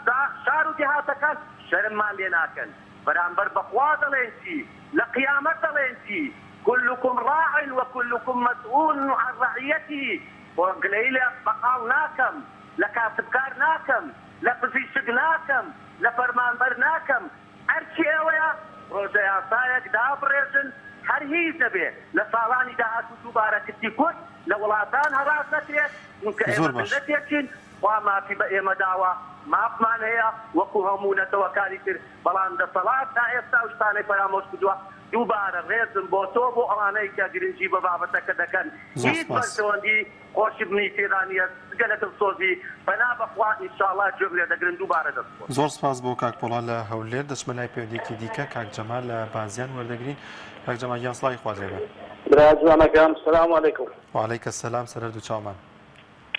شار و دێهاتەکان شەرممان لێ ناکەن بەرامبەر بەخوا دەڵێن چی لە قیامەت دەڵێن چی كلكم راع وكلكم مسؤول عن رعيته وقليل لە بەقاڵ ناکەم لە کاسبکار ناکەم لە پزیشک ناکەم لە فەرمانبەر ناکەم هەرچی ئێوەیە پرۆژە یاسایەک دابڕێژن هەر هیچ دەبێت لە ساڵانی داهاتوو دووبارە کچی کورد لە وڵاتان هەڕاست نەکرێت چونکە ئێمە ملەتێکین وا مافی بە ئێمە داوە مافمان هەیە وەکو هەموو نەتەوەکانی تر بەڵام دەسەڵات تا ئێستا شتانەی پەرامۆش کردووە دووبارە ڕێزم بۆ تۆ بۆ ئەوانەی کە گرنگی بە بابەتەکە دەکەن هیچ بەرچەوەندی خۆشببوونی تێدانە گەلەکە سۆزی بەنا بەخوا ئینشاڵڵا گوێ لێ دەگرن دووبارە دەست
زۆر سپاس بۆ کاک پۆڵان لە هەولێر دەچمە لای پێوەندێکی دیکە کاک جەمال لە بازیان وەردەگرین کاک جەمال گیان سڵاوی خوازێ بێ
برادوانەکەم سلام علیکم
وعلیکە سەلام سەرەر دوو چاومان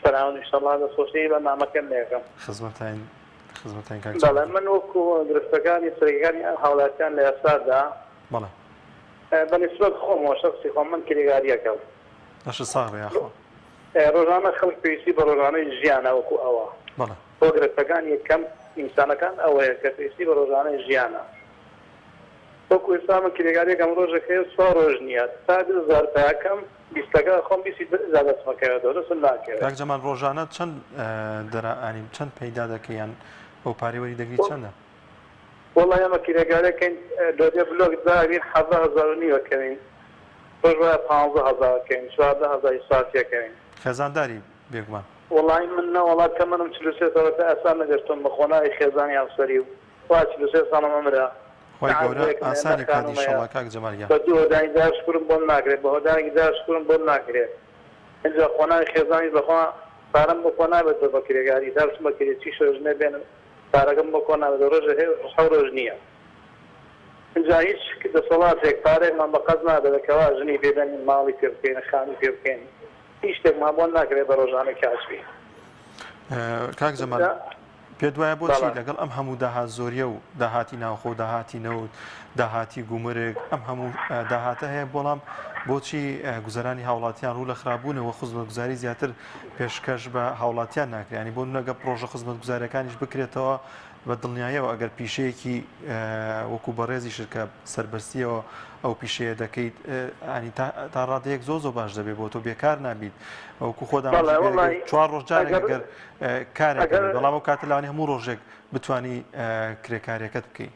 بەراون ئینشاڵڵا دەسۆشەی بەرنامەکەم لێەکەم
خزمەتتان کاک
بەڵێ من وەکو درستەکانی سەرەکیەکانی هاوڵاتیان لە ئێستادا
بەڵێ
بەنسبەت خۆمەوە شخصی خۆم من کرێگاریەکەم
باش ساغ یاخۆ
ڕۆژانە خەڵک پێویستی بە ڕۆژانەی ژیانە وەکو ئەوە
بەڵێ
بۆ گرفتەکان یەکەم ئینسانەکان ئەوەیە کە پێویستی بە ڕۆژانەی ژیانە وەکو ئێستا من کرێگاریەکەم ڕۆژێک هەیە سوا ڕۆژ نییە تا 2000 تاکەم بیستەکە خۆم بیستی دەستمەکەوێتەوە دەستم ناکەوێت
کاک جەمال ڕۆژانە چەند دەرائانیم چەند پەیدا دەکەیان ئەو پارێوەری دەگریت چەندە
وەڵای ئەمە کرێگارەکەین دۆدێ بلۆک داوین 17000 نیوەکەوین ڕۆژ وایە 15000کەین 14000 ساتیەکەین
خێزانداری بێگومان
وەڵای من نەوەڵات کە منم 43 ساڵەکە ئاسان نەگەشتم بە خۆناوی خێزانی ئەفسەری و وا 43 ساڵم ئەمرا
خۆی گەورە ئاسانی کردی ئینشاڵڵا کاک جەمال گیان
بە دوو هۆدانی داشکورم بۆم ناکرێت بە هۆدانێکی داشکورم بۆم ناکرێت اینجا خۆناوی خێزانی بەخوا پارەم بۆ خۆ نابێت بە کرێگاری دەرسم بەکرێت چی شۆژ نەبێنم پارەکەم بۆ خۆ نابێت ڕۆژە هەیە حەو ڕۆژ نییە اینجا هیچ دەسەڵاتێک پارێکمان بەقەز نادەکەوا ژنی پێدەنین ماڵی پێ بکەین خانی پێ بکەین هیچ شتێکمان بۆ ناکرێت بە ڕۆژانە کاسبی
کاک جەمال پێ دوایە بۆچی لەگەڵ ئەم هەموو داهات زۆریە و داهاتی ناوخۆ داهاتی نەوت داهاتی گومرگ ئەم هەموو داهاتە هەیە بەڵام بۆچی گوزەرانی هاوڵاتیان ڕوو لە خراپبوونەوە خزمەتگوزاری زیاتر پێشکەش بە هاوڵاتیان ناکرێنی بۆ نەگە پرۆژە خزمەتگوزاریەکانیش بکرێتەوە بە دڵنیاییەوە ئەگەر پیشەیەکی وەکو بەڕێزی شرکە سەربەستیەوە ئەو پیشەیە دەکەیت تا ڕادەیەک زۆ باش دەبێت بۆ تۆ بێکار نابیت وەکو خۆدا 4 ڕۆژجارێک ئەگەر کارێک بەڵام ئەو کاتە لەوانی هەموو ڕۆژێک بتانی کرێکاریەکەت بکەیت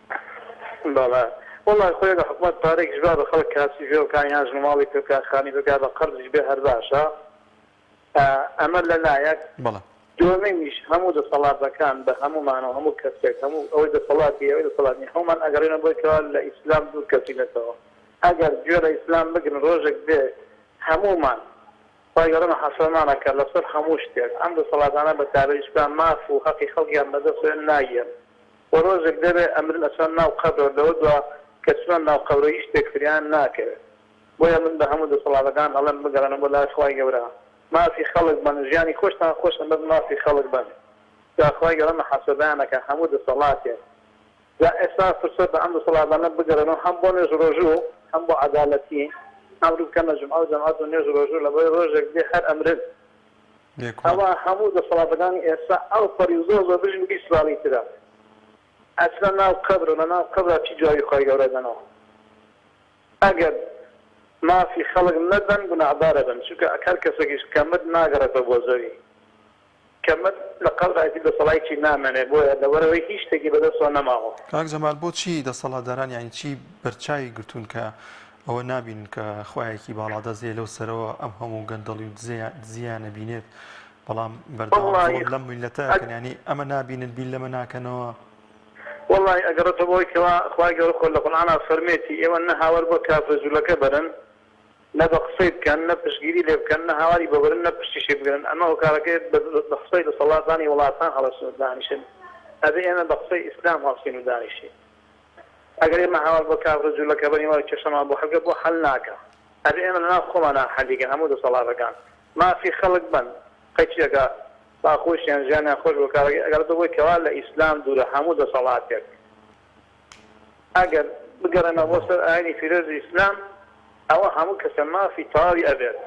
والله خۆیگە حکومت پارێک ژبا بە خەڵک کاسی ژێوەکانیان ژنماڵی پێکا خانی بگا بە قەرزش بێ هەر باشە ئەمە لە لایەک
بەڵێ
دوێنێمیش هەموو دەسەڵاتەکان بە هەمومانەوە هەموو کەسێک هەموو ئەوەی دەسەڵاتی ئەوەی دەسەڵاتی هەمومان ئەگەڕێنە بۆیکەوە لە ئیسلام دوور کەسینەتەوە ئەگەر گوێ لە ئیسلام بگرن ڕۆژێک بێ هەمومان خۆیگەڕێمە حەسەمانەکە لەسەر هەموو شتێک ئەم دەسەڵاتانە بە تابێژکان ماف و حەقی خەڵکیان بەدەستێن ناگێن و ڕۆژێک دەبێ ئەمرن ئەچۆن ناو قەبرەوە لەوە دووە کە چۆن ناو قەبرەوە هیچ شتێک فریان ناکەوێت بۆیە من بە هەموو دەسەڵاتەکان ئەڵێم بگەڕێنە بۆ لای خوای گەورە مافی خەڵک بن ژیانی خۆشتان خۆشن بە مافی خەڵک بن جاخوای گەڕەمە حەسەبانەکە هەموو دەسەڵاتێک جا ئێستا فرسەت بە ئەم دەسەڵاتانە بگەڕێنەوە هەم بۆ نوێژ ڕۆژوو هەم بۆ عەدالەتی ئەم ڕوو بکەنە جومعە و جەماعەت و نوێژ ڕۆژوو لەبەر ڕۆژێک دێ هەر ئەمرن ئەوە هەموو دەسەڵاتەکانی ئێستا ئەو پەری زۆر زۆر بژن 20 ساڵی ترە ئەچنە ناو قەبر و لە ناو قەبرا چی جوابی خوای گەورە دەنەوە ئەگەر مافی خەڵک نەدەن گوناحبارە بن چونکە هەر کەسێکیش کەمت ناگەڕێتەوە بۆ زەوی کەمت لە قەبرایەتی دەسەڵایکی نامێنێ بۆیە لەبەرەوەی هیچ شتێکی بەدەستەوە نەماوە
کاک جەمال بۆچی دەسەڵاتداران یانی چی بەرچاوی گرتوون کە ئەوە نابینن کە خوایەکی باڵادەزێ لەو سەرەوە ئەم هەموو گەندەڵی و دزیانە بینێت بەڵام بەردەوام لەم میلەتەکەن ینی ئەمە نابینن بین لەمە ناکەنەوە
والله ئەگەڕێتە بۆی کەوا خوای گەورە خۆ لە قورئانە فەرمێتی ئێوە نە هاوار بۆ کافر جوولەکە بەرن نە بە قسەی بکەن نە پشتگیری لێ بکەن نە هاواری بەبرن نە پشتیشی بگرن ئەمە ئەو کارەکەی بە قسەی دەسەڵاتانی وڵاتان هەڵەسن و دانیشن ئەبێ ئێمە بە قسەی ئیسلام هەڵسین و دانیشین ئەگەر ئێمە هاوار بۆ کافر جوولەکە بەرین وەرە کێشەمان بۆ هەڵگە بۆ حەل ناکە ئەبێ ئێمە لەناو خۆمانە حەلیگە هەموو دەسەڵاتەکان مافی خەڵک بن قەیچێکە با خۆشیان ژیانیان خۆش بۆ کارەکەی ئەگەڕێتە بۆی کەوا لە ئیسلام دوورە هەموو دەسەڵاتێک ئەگەر بگەڕێنە بۆ سەر ئاینی فیرۆزی ئیسلام ئەوە هەموو کەسە مافی تەواوی ئەبێت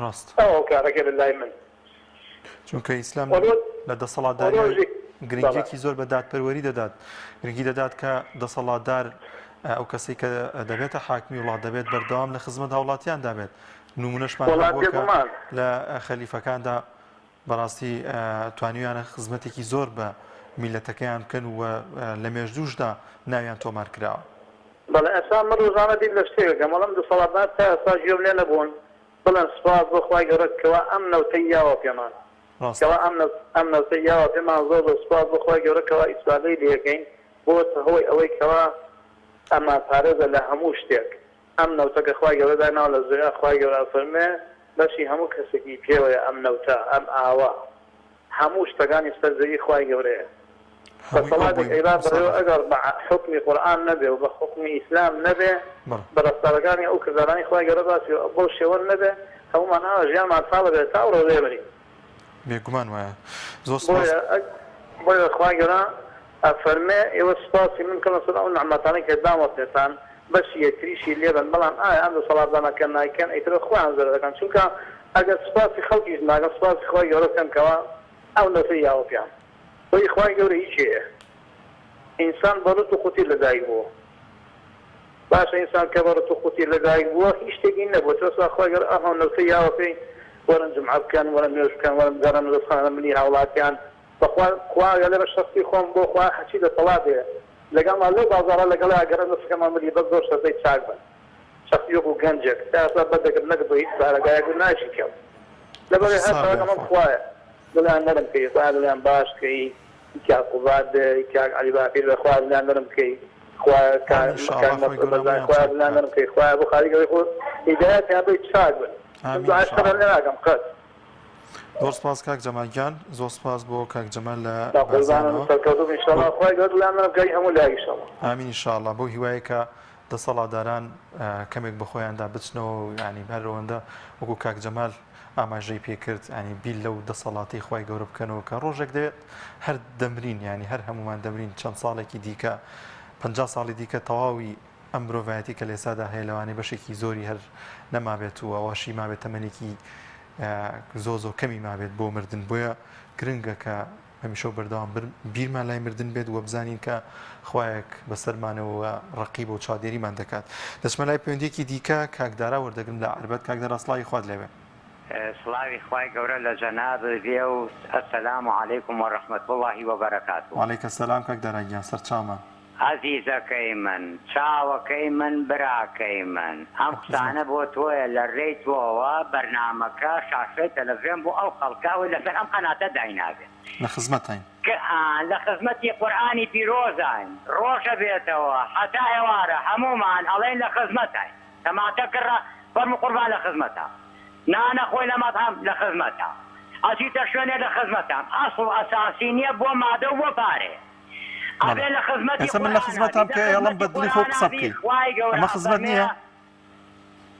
ڕاست
ئەوە کارەکە لە لای من
چونکە ئیسلام لە دەسەڵاتداری گرنگیەکی زۆر بە دادپەروەری دەدات گرنگی دەدات کە دەسەڵاتدار ئەو کەسێک کە دەبێتە حاکمی وڵات دەبێت بەردەوام لە خزمەت هاوڵاتیان دابێت نمونەشمان لە خەلیفەکاندا بەڕاستی توانیویانە خزمەتێکی زۆر بە میلەتەکەیان بکەن و لە مێژدووشدا ناویان تۆمار کراوە
بەڵێ ئەسا من ڕۆژانە دید لە شتێکەکە مەڵم دەسەڵاتدار تا ئێستا ژێو لێ نەبوون بڵێن سوپاس بۆ خوای گەورە کەوا ئەم نەوتەی یاوە پێمان کەوا ئەم نەوتەی یاوە پێمان زۆر زۆر سوپاس بۆ خۆی گەورەکەەوە ئیسپادەی لێەکەین بۆتە هۆی ئەوەی کەوا ئەمە پارێزە لە هەموو شتێک ئەم نەوتەکە خخوای گەورەدا ناو لە زۆیا خخوای گەورە فەرمێ بەشی هەموو کەسێکی پێوەیە ئەم نەوتە ئەم ئاوا هەموو شتەکانی سەرزەوی خخوای گەورەیە بەسەڵاتێک ئەیلا بڕێوە ئەگەر بە حکمی قورئان نەبێ و بە حکمی ئیسلام نەبێ بە ڕەفتارەکانی ئەو کردارانی خخوای گەورە باسی بۆ شێوە نەبێ هەمومان ئاوا ژیانمان ساڵە بێت تا ئەوڕۆ لێبەرین
بێگومان وایە زۆر سپاس
بۆیە خخوای گەورە ئەفەرمێ ئێوە سپاسی من کەم سەر ئەو نەعمەتانەی کە دامەتێتان بەشی یەکتریشی لێبن بەڵام ئایا ئەم دەسەڵاتدانەکە نایکەن ئەیترە خۆیان زۆر دەکەن چونکە ئەگەر سپاسی خەڵکیش ناگەن سپاسی خخوای گەورە بکەنکەوە ئەو نەفەی یاوە پێیان بۆی خخوای گەورە هیچ هەیە ئینسان بەڕوت و قوتی لەدایک بووە باشە ئینسان کە بەڕوت و قوتی لەدایک بووە هیچ شتێکی نەبووە تۆ خخوای گەورە ئەو نەفەی یاوە پێی وەرن جمعە بکەن وەرن نوێژ بکەن وەرن گەڕن دەستخانە منی هاوڵاتیان بەخوا لێ بە شخصی خۆم بۆ خوا حەچی دەسەڵاتێ لەگەڵ لەو بازاڕە لەگەڵ ئەگەرە دەستەکەمان ملی بە زۆر شەزەی چاک بن شخصی وەکو گەنجێک تاسا بەدەگرت نەکرد بۆ هیچ بارەگایەک ناشی کەم لەبەرێ هەرەکەمە خوایە دڵیان نەرم بکەی خوا دڵیان باش بکەی کاک قوباد کاک عەلی باقیر بە خوا دڵیان نەرم بکەی خوا دڵیان نەرم بکەی خوا بۆ خاڵی گەوەی خۆ هیدایەتیان بۆی چاک بن دوعاشتەرە لێ ناکەم قەت
زۆر سپاس کاک جەمالگیان زۆر سپاس بۆ کاک جەمال لە ئامین ئینشاءڵڵا بۆ هیوایە کە دەسەڵاتداران کەمێک بە خۆیاندا بچنەوە ینی هەرەوەندە وەکو کاک جەمال ئاماژەی پێکرد ینی بیل لەو دەسەڵاتی خخوای گەورە بکەنەوە کە ڕۆژێک دێت هەر دەمرین ینی هەر هەمومان دەمرین چەند ساڵێکی دیکە 50 ساڵی دیکە تەواوی ئەم مرۆڤایەتی کە لێسادا هەیە لەوانەیە بەشێکی زۆری هەر نەمابێت و ئەوەشی مابێت تەمەنێکی زۆ کەمی مابێت بۆ مردن بۆیە گرنگە کە هەمیشە بەردەوام بیرمان لای مردن بێت وە بزانین کە خوایەک بەسەرمانەوە ڕقیب و چادێریمان دەکات دەچمە لای پەیوەندێکی دیکە کاکدارا وەردەگرم لە عربەت کاکدارا سڵاوی خوات لێوێ
سڵاوی خوای گەورە لە جەناب بێ و ئەسەلام عەلەیکم وەڕەحمەت الله وبەرەکاتوه
وعەلەیکە سەلام کاکدارا گیان سەرچاومان
عەزیزەکەی من چاوەکەی من براکەی من ئەم قسانە بۆ تۆیە لە ڕێی تۆوە بەرنامەکە شاشەی تەلەڤیزیۆن بۆ ئەو خەڵکاوی لەسەر ئەم قەناتە داینابێت
لە خزمەتین
لە خزمەتی قورئانی پیرۆزین ڕۆژە بێتەوە حتا ئێوارە هەمومان ئەڵێن لە خزمەتین تەماتە کڕە فەرمو قوربان لە خزمەتە نانە خۆی لە مەطعەم لە خزمەتە ئەچیتە شوێنێ لە خزمەتەم ئەسڵ ئەساسی نییە بۆ مادە و بۆ پارێ
ئێستا من لە خزمەتم کە ئێڵم بەدڵی خۆ قسە بکەیت ئەمە خزمەت نییە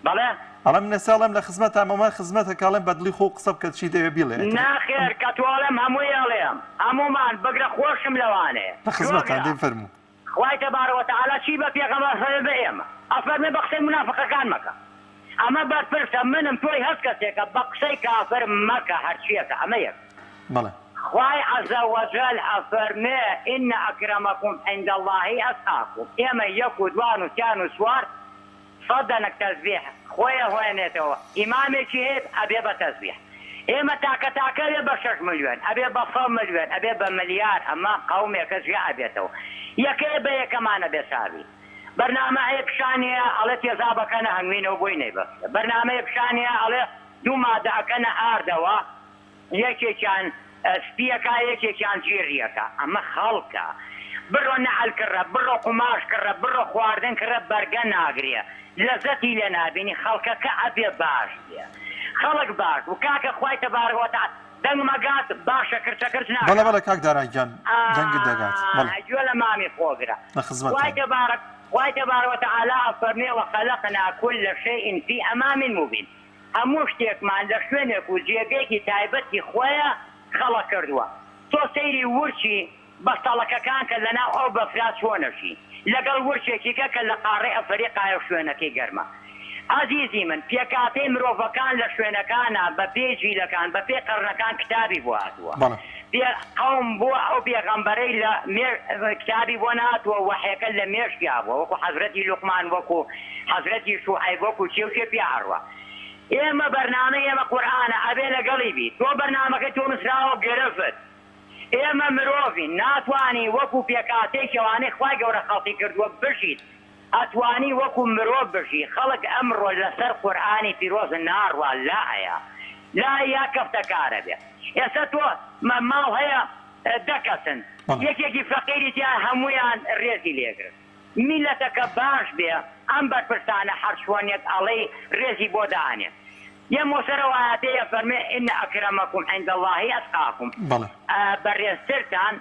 بەڵێ
ئەڵە من نەساڵم لە خزمەتە ئەمە خزمەتە کاڵێم بەدڵی خۆ قسە بکە چی دەوێ بیڵێ
ناخێر کە توڵێم هەمووی ئەڵێم هەمومان بگرە خۆشم لەوانەیە
لە خزمەتان دێ فەرموو
خوای تەبارەک وتەعالا چی بە پێغەمبەر فەرمێ بە ئێمە ئەفەرمێ بە قسەی منافقەکان مەکە ئەمە بەرپرسە منم تۆی هەست کەسێکە بە قسەی کافر مەکە هەرچیەکە ئەمە یەک
بەڵێ
خواي عز وجل أفرمي إن أكرمكم عند الله أتقاكم إما يكو دوان وكان وسوار صدنك تسبيح خويا هوينيتو إمامي شهيد أبي بتسبيح إما تاكا أبي 6 مليون أبي 100 مليون أبي بمليار أما قومي كزيا أبيتو يكيبه كمان أبي سابي برنامج يبشانية على تيزابك أنا هنوين وبويني بس برنامج يبشانية على دو مادة كان آردوا يكي كان سپیەکە یەکێکیان جێریەکە ئەمە خەڵکە بڕۆ نەعەل کڕە بڕۆ قوماش کڕە بڕۆ خواردن کڕە بەرگە ناگرێ لەزەتی لێ نابینی خەڵکەکە ئەبێ باش بێ خەڵک باش و کاکە خوای تەبارەک وتەعالا دەنگمەگات باشە کرچەکرد ناکات
بەڵێ بەڵێ کاک دارایگیان دەنگت دەگات
گوێ لە مامی خۆگرە
لە خزمەتە
خوای تەبارەک وتەعالا فەرمێ وەخەلەقنا كل شيء في إمام مبين هەموو شتێکمان لە شوێنێک و جێگەیەکی تایبەتی خۆیە خەڵق کردووە تۆ سەیری ورچی بەستەڵەکەکان کە لەناو ئەو بەفرا چۆنەشی لەگەڵ ورچێکیکە کە لە قاڕێ ئەفریقایە شوێنەکەی گەرمە عزیزی من پێکاتەی مرۆڤەکان لە شوێنەکانە بە پێ جیلەکان بە پێ قەرنەکان کتابی بۆ هاتووە قەوم بۆ ئەو پێغەمبەرەی لە کتابی بۆ ناتوە وحیەکە لە مێشکیا بووە وەکو حەزرەتی لوقمان وەکو حەزرەتی شوعەیب وەکو چێوچێ پێ هەڕوە ئێمە بەرنامە ئێمە قورئانە ئەبێ لەگەڵی بی تۆ بەرنامەکەی تۆ نووسراوە گرفت ئێمە مرۆڤین ناتوانی وەکو پێکاتەی کەوانەی خوای گەورە خەڵقی کردووە بژیت ئەتوانی وەکو مرۆڤ بژی خەڵک ئەمڕۆ لەسەر قورئانی پیرۆز ناڕوا لایە لا یا کەفتەکارە بێ ئێستا تۆ ماڵ هەیە دەکەسن یەکێکی فەقیری تیا هەمویان ڕێزی لێگرن میلەتەکە باش بێ ئەم بەرپرسانە هەر شوێنێک ئەڵێ ڕێزی بۆ دانێت یە مۆسەرەوە ئاەتەیە فەرمێ ئین ئەکرەمەکم عند الله ئەتقاکم بەڕێزترتان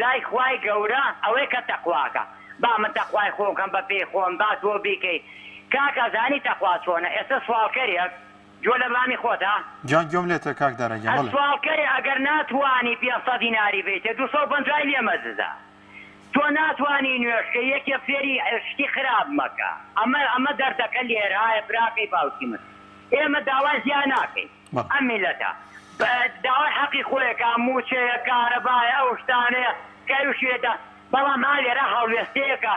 لای خوای گەورە ئەوەی کە تەقواکە با من تەقوای خۆکەم بە پێی خۆم با تۆ بیکەی کاکە زانی تەقوا چۆنە ئێستا سوالکەرێک جۆ لە بانی خۆتە
گیان گۆم لێتە کاک دارەگیان
سوالکەری ئەگەر ناتوانی 500 دیناری بێتە 250 لێ مەززە تۆ ناتوانی نوێشکە یەکێ فێری شتی خراپ مەکە ئەمە دەردەکە لێرایە براپی باوکی من ئێمە داوای زیان ناکەین ئەم میلەتە داوای حەقی خۆیەکە موچەیە کارەبایە ئەو شتانەیە کەوشێتە بەڵام ها لێرە هەڵوێستەیەکە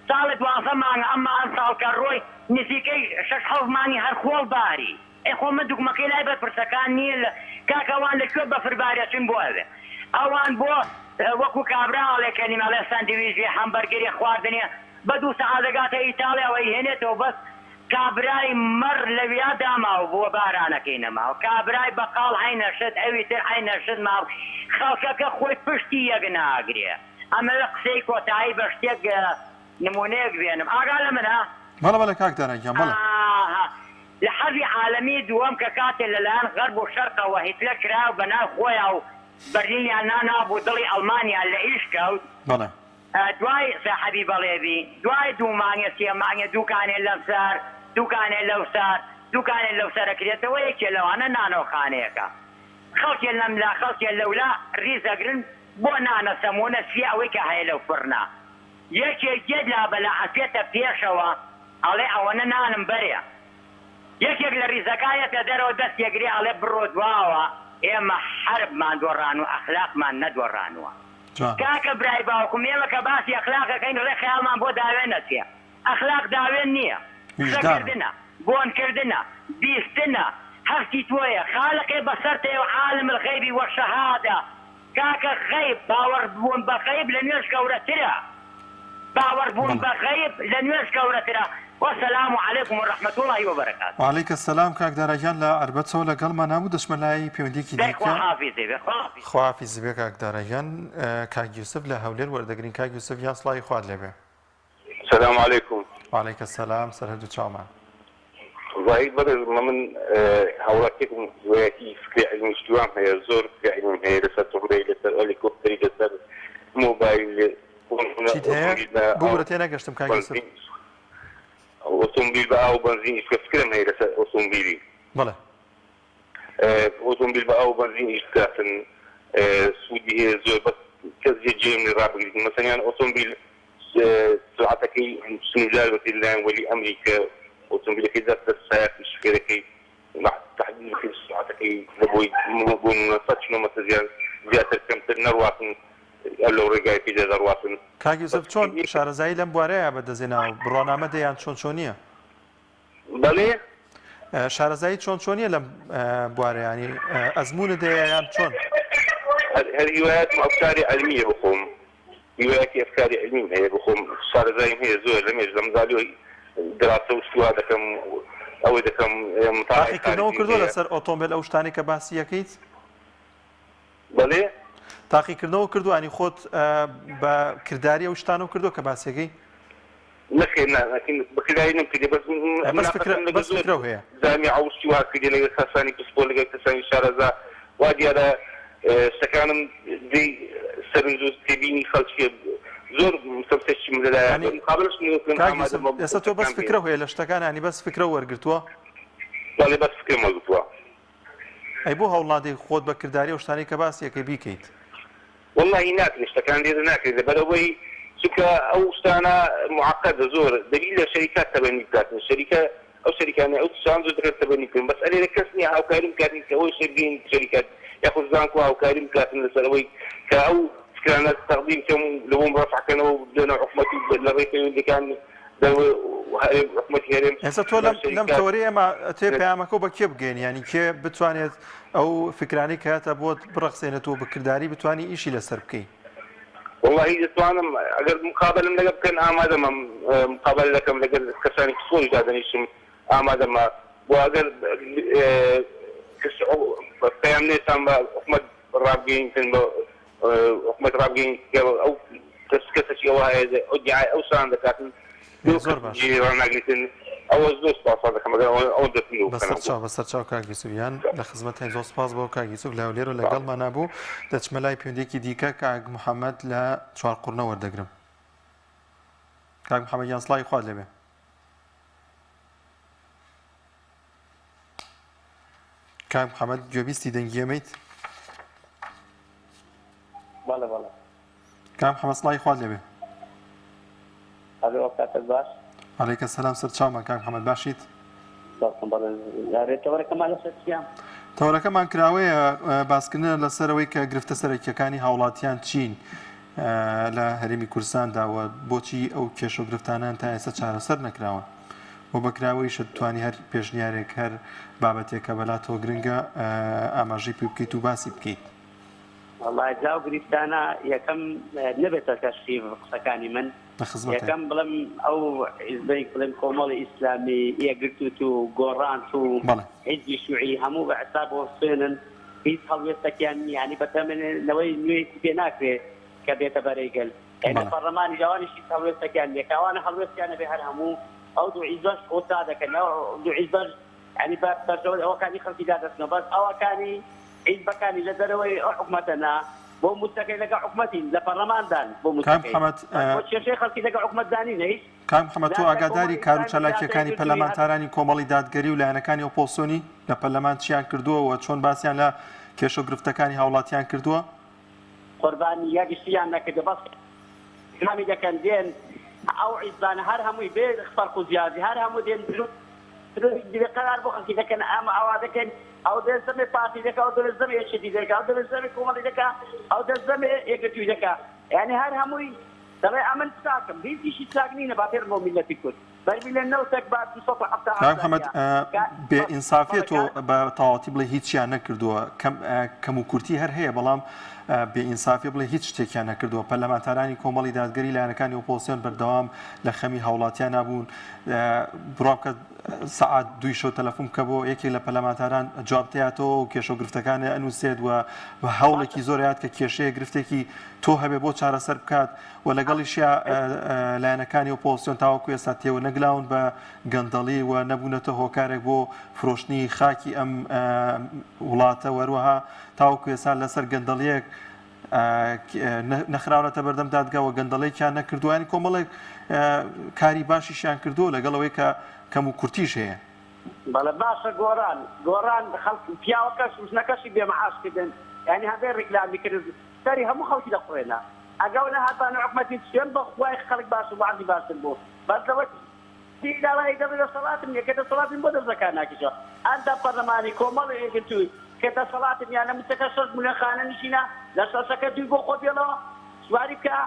ساڵی 12 مانگە ئەمما ئەم ساڵکە ڕۆی نزیکەی 6 مانگی هەر خۆڵ باری خۆ من دوگمەکەی لای بەرپرسەکان نییە کاکەوان لەکوێ بەفربارەچن بۆ ئەوێ ئەوان بۆ وەکو کابراڵێکەنی مەڵێ ساندویژی هەمبەرگەری خواردنێ بە 2 سەعات دەگاتە ئیتاڵیاوەی هێنێتەوە بەس کابرای مەڕ لەویا داماوە بۆ بارانەکەی نەماوە کابرای بەقاڵ هەینەشت ئەوی تر هەینەشت ماوە خەڵکەکە خۆی پشتی یەک ناگرێ ئەمە قسەی کۆتایی بە شتێک نمونەیەک بێنم ئاگا لە منە
بەڵە بەڵە کاک دارەگیان بەڵە
لە حەزی عالەمی دووەم کە کاتێ لەلایەن غەرب و شەرقەوە هیتلەر کراوە بەناو خۆیان و بەرلینیان نانابوو دڵی ئەڵمانیان لە ئیش کەوت دوای ساحەبی بەڵێبی دوای 2 مانگە 3 مانگە دوکانێ لەم سار دوکانێ لەو سار دوکانێ لەو سەرەکرێتەوە یەکێ لەوانە نانۆخانەیەەکە خەڵکێ لەملا خەڵکێ لەولا ڕیزەگرن بۆ نانە سەمونە سی ئەوەی کە هەیە لەو فڕنا یەکێک گێت لا بەلا ئەسێتە پێشەوە ئەڵێ ئەوەنە نانم بەرێ یەکێک لە ریزەکایەتە دەرەوە دەستێگری ئەڵێ بڕۆ دواوە ئێمە حربمان دۆڕان و ئەخلاقمان نەدۆڕانوە کاکە برای باوکم ئێمە کە باسی ئەخلاقەکەین ڕێ خەیاڵمان بۆ داوێن نەچێ ئەخلاق داوێن نییە شەکردنە بۆنکردنە بیستنە هەستی تۆیە خالقێ بەسەرتەوە عالم الغەیبی وەشەهادە کاکە غەیب باوەڕبوون بە غەیب لە نوێژ گەورەترە باوەڕبوون بە غەیب لە نوێژ گەورەترە والسلام عليكم ورحمة الله وبركاته.
وعليك السلام كاك دارجان لا أربعة ولا قل ما نامو دش ملاي بيوديكي ديكا. خوافي زبي كاك دارجان كاك يوسف لا هولير وردقرين كاك يوسف ياصلاي خواد لبه.
السلام عليكم.
وعليك السلام سرهدو تشاومان.
والله بدل ما من هولاكيكم وياكي فكرة علم اجتماع هي زور فكرة علم هي لسات تغري لسات هليكوبتري لسات موبايل.
شيت هي بورتينا قشتم كاك يوسف.
اوتومبيل بقى وبنزين ايش فكرة هي لسات اوتومبيلي.
بلى.
اوتومبيل بقى وبنزين ايش كافن سودي هي زور بس كذا جاي من الرابط مثلا يعني اوتومبيل سرعتك بسم الله والله ولي امريكا اوتومبيل كذا السياق مش فكرة مع تحديد في سرعتك نبوي منصات شنو مثلا زيادة كم تنرواسن قال له رجع في جزر واسن
كاك يوسف شون شارزاي لم بواريا بده زينا برنامج ديان شونيه
بله
شارزاي شونيه لم بواريا يعني ازمون ديان شون
هذه روايات افكار علميه بخوم روايات افكار علميه هي بخوم شارزاي هي زول لم يجزم زالو دراسه وشو هذا كم او اذا كم
متاحف كنو كردو لسر اوتومبيل او شتاني كباسيه كيت
بله
تاقیکردنەوە کردو ئەنی خۆت بە کردداری ئەو شتانە و کردو کە باسیەکەی
بەکردایی نەکردی
بەس فکرە هەیە
زامی عوشتی وا کردی لەگەڵ کەسانی پسپۆل لەگەڵ کەسانی شارەزا وا دیارە شتەکانم دەی سەرنجۆ تێبینی خەڵکی زۆر سەرچی لەلایەن
ئێستا تۆ بەس فکرە هەیە لە شتەکان ینی بەس فکرە وەرگرتووە
بەڵێ بەس فکرە وەرگرتووە
ئەی بۆ هەوڵنادەی خۆت بە کردداری ئەو شتانی کە باسیەکەی بیکەیت
والله ناكل اشتكان دير ناكل بدوي سكا او استانا معقده زور دليل شركات تبني بتاعت الشركه او شركه او تساندو تبني بس انا ركزني او كريم كان هو شيبين شركات ياخذ زانكو او كريم كان لسوي كاو كان تقديم كم لو مرفع كانوا بدنا حكمتي لغايه اللي كان
ئێستا تۆ لەم تەوەریە ئەمە تێ پەیامەکە بە کێ بگەین ینی کێ بتوانێت ئەو فکرانی کە هاتە بۆت بڕەخسێنێتەوە بەکردداری بتوانی ئیشی لەسەر بکەیت
والله دەتوانم ئەگەر مقابلم لەگە بکەن ئامادەمە مقابل دەکەم لەگەر کەسانی پسپۆلی دادەنیشم ئامادەمە بۆ ئەگەر کەس پێیان نێسان بە حکومەت ڕابگەیەنکردن بە حکومەت ڕابگەیەنکە ئەو کەسێکی ئەوە هەیە ئەو دیعای ئەوسان دەکاتن
زۆر باش
ڕناگریتن ئەوە زۆر سپاس دەکەم ئەو دەتن
بەسەرچاو کاک یوسوفیان لە خزمەتتان زۆر سپاس بۆ کاک یوسوف لە لێرە لەگەڵمان نبوو دەچمە لای پەیوەندێکی دیکە کاک محەممەد لە چوارقورنە وەردەگرم کاک محەممەد یان سڵای خوارد لێبێ کاک محەممەد گوێبیستی دەنگیەمەیت
بەڵێ بەڵێ
کاک محەممەد سڵای خوارد لێبێ
ئەلۆ کاتت باش
عەلەیکە سەلام سەرچاومان کاک محەممەد باشیت
یارێتەوەرەکەمان لەسەر چیان
تەورەکەمان کراوەیە باسکردنە لەسەرەوەی کە گرفتە سەرەکیەکانی هاوڵاتیان چین لە هەرێمی کوردستانداوە بۆچی ئەو کێشە و گرفتانان تا ئێستا چارەسەر نەکراون بۆ بەکراوەیشە توانی هەر پێشنیارێک هەر بابەتێکە بەلاتەوە گرنگە ئاماژەی پێ بکەیت و باسی بکەیت
والله جاو گریفتانە یەکەم نەبێتە کەشی قسەکانی من یەکەم بڵم ئەو حیزبەی بڵێم کۆمەڵی ئیسلامی یەکگرتوت و گۆڕانت و حیزبی شوعی هەموو بە حساب بۆ سوێنن هیچ هەڵوێستەکیان یعنی بەتەمەنەوەی نوێی پێ ناکرێت کە بێتە بەرەیگەل لە پەرلەمانی جوانیشی هەڵوێستەکیان لێکاوانە هەڵوێستیانە بێ هەر هەموو ئەو دوو عیزبەش خۆتا دەکەن دوو عیزبەش ینی بەرەوە ئەوەکانی خەڵکی دادەستنەوە بەس ئەوەکانی عیزبەکانی لە دەرەوەی ئەو حکومەتەنا بۆ مستەکەی لەگە حکومەتی لە پەرلەماندان بۆ مستەکەی خەڵکی لەگە حکومەتدانی نەیت
کام محەممەد تۆ ئاگاداری کار و چالاکیەکانی پەرلەمانتارانی کۆمەڵی دادگەری و لایەنەکانی ئۆپۆسیۆنی لە پەرلەمان چیان کردووە چۆن باسییان لە کێشە و گرفتەکانی هاوڵاتیان کردووە
قوربانی یاگشتیان نەکردە بەس کامی دەکەن دێن ئەو عیزبانە هەر هەمووی بێ فەرق و زیادی هەر هەموو دێن قرار بۆ خەڵکی دەکەن ئەمە ئەوا دەکەن ئەو دەستەمێ پارتی دەکا ئەو دەستەمێ یەکێتی دەکا ئەو دەستەمێ کۆمەڵی دەکا ئەو دەستەمێ یەکگرتووی دەکا یعنی هەر هەمووی دەڵێ ئەمن چاکم هیچیشی چاک نینە با پێر بۆ میلەتی کورد بەرمی لە نەوتێک با 270
کاک محەممەد بێئینسافیەت تۆ بە تەواوەتی بڵێ هیچیان نەکردووە کەم و کورتی هەر هەیە بەڵام بێئینسافی بڵێ هیچ شتێکیان نەکردووە پەرلەمانتارانی کۆمەڵی دادگەری لایەنەکانی ئۆپۆسیۆن بەردەوام لە خەمی هاوڵاتیان نبوون بڕابکە سعات دوی شەو تەلەفۆن بکە بۆ یەکێک لە پەرلەمانتاران جوابتەیەتەوە و کێشە و گرفتەکانی ئەنووسێت و هەوڵێکی زۆریات کە کێشەیە گرفتێکی تۆ هەبێ بۆ چارەسەر بکات و لەگەڵیشیا لایەنەکانی ئۆپۆسیۆن تاوەکو ئێستا تێوە نەگلاون بە گەندەڵی و نەبوونەتە هۆکارێک بۆ فرۆشتنی خاکی ئەم وڵاتە وەروەها تاوەکو ئێستا لەسەر گەندەڵیەک نەخراونەتە بەردەم دادگاوە گەندەڵێکیان نەکردووانی کۆمەڵێک کاری باشیشیان کردووە لەگەڵەوەی کە کەم و کورتیش هەیە
بەڵێ باشە گۆڕان خەڵک پیاوەکەش وشنەکەشی بێمەعاشکردن ینی هەبێ ڕیکلامی کرد سەری هەموو خەڵکی دەقڕێنە ئەگەو نە هاتانە حکومەتی شوێن بە خوای خەڵک باش و بەعزی باشتر بوو بەس لەوە داوای دەبێت دەسەڵاتم یەکە دەسەڵاتم بۆ دەستەکان ناکیشەوە ئەندا پەرلەمانی کۆمەڵی ئێگرتووی کە دەسەڵاتم یان لە مستەکە شەش ملیۆن نشینە لە شەشەکە دوی بۆ خۆ بێڵەوە سواری بکە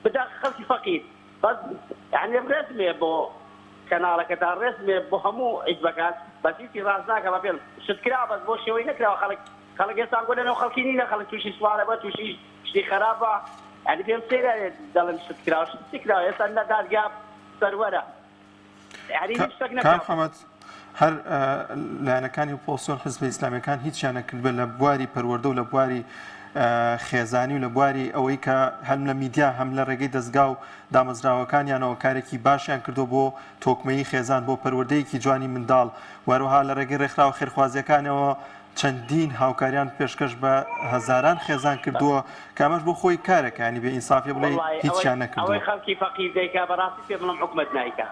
بدە خەڵکی فەقیر بەس یعنی ڕێزمێ بۆ کەناڵەکەدا ڕێزمێ بۆ هەموو عیزبەکان بەسیسی ڕاست ناکە بە پێم شتکرا بەس بۆ شێوەی نەکراوە خەڵک ئێستا گۆ لەنەوە خەڵکی نینە خەڵک تووشی سوارە بە تووشی شتی خراپە ینی پێم سێرە دەڵێن شتکراوە شتکراوە ئێستا دادگا سەروەرە
کاک محەممەد هەر لایەنەکانی ئۆپۆسیۆن حیزبە ئیسلامیەکان هیچیان نەکرد بە لە بواری پەروەردە و لە بواری خێزانی و لە بواری ئەوەی کە هەم لە میدیا هەم لە ڕێگەی دەستگا و دامەزراوەکانیانەوە کارێکی باشیان کردو بۆ تۆکمەیی خێزان بۆ پەروەردەیەکی جوانی منداڵ وەروها لە ڕێگەی ڕێکخراوە خێرخوازیەکانەوە چەندین هاوکاریان پێشکەش بە هەزاران خێزان کردووە کامەش بۆ خۆی کارێکە ینی بێ ئینسافی بڵێ هیچیان نەکردووە
ئەوەی خەڵکی فەقیر دەیکا بەڕاستی پێ بڵم حکومەت نایکا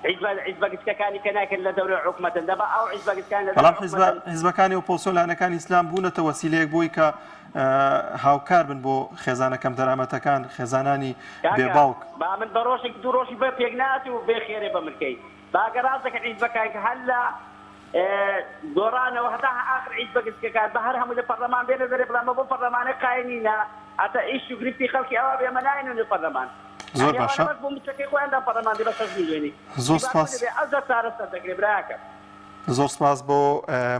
حیزبەکەکانی کە ناکرد لە دەورە حکومەتن دەبا ئەو حیزبەکان
بەڵام حیزبەکانی ئۆپۆسیۆن لایەنەکانی ئیسلام بوونەتە وەسیلەیەک بۆی کە هاوکار بن بۆ خێزانەکەم دەرامەتەکان خێزانانی بێباوک
با من بە ڕۆژێک دوو ڕۆژی بە پێک ناتی و بێ خێرێ بە ملکەی باگە ڕاست دەکەن حیزبەکان کە هەر لە دۆڕانەوە هەتا ئاخر حیزبەکان بە هەر هەموو لە پەرلەمان بێنە دەرێ بڵامە بۆ پەرلەمانە قاینینە ئەتا ئیش و گرفتی خەڵکی ئەوە بێمە ناینە لە پەرلەمان
زۆر باشە زۆر سپاس بۆ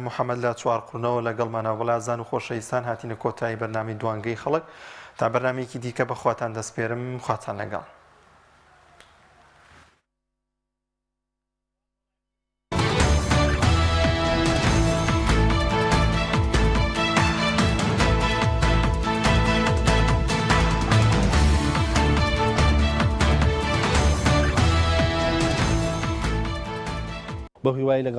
محەممەد لە چوارقورنەوە لەگەڵمانە وڵازان و خۆشەویستان هاتینە کۆتایی بەرنامی دوانگەی خەڵک تا بەرنامەیەکی دیکە بەخواتان دەسپێرم خواتان لەگەڵ
بە هیوای لەگەڵ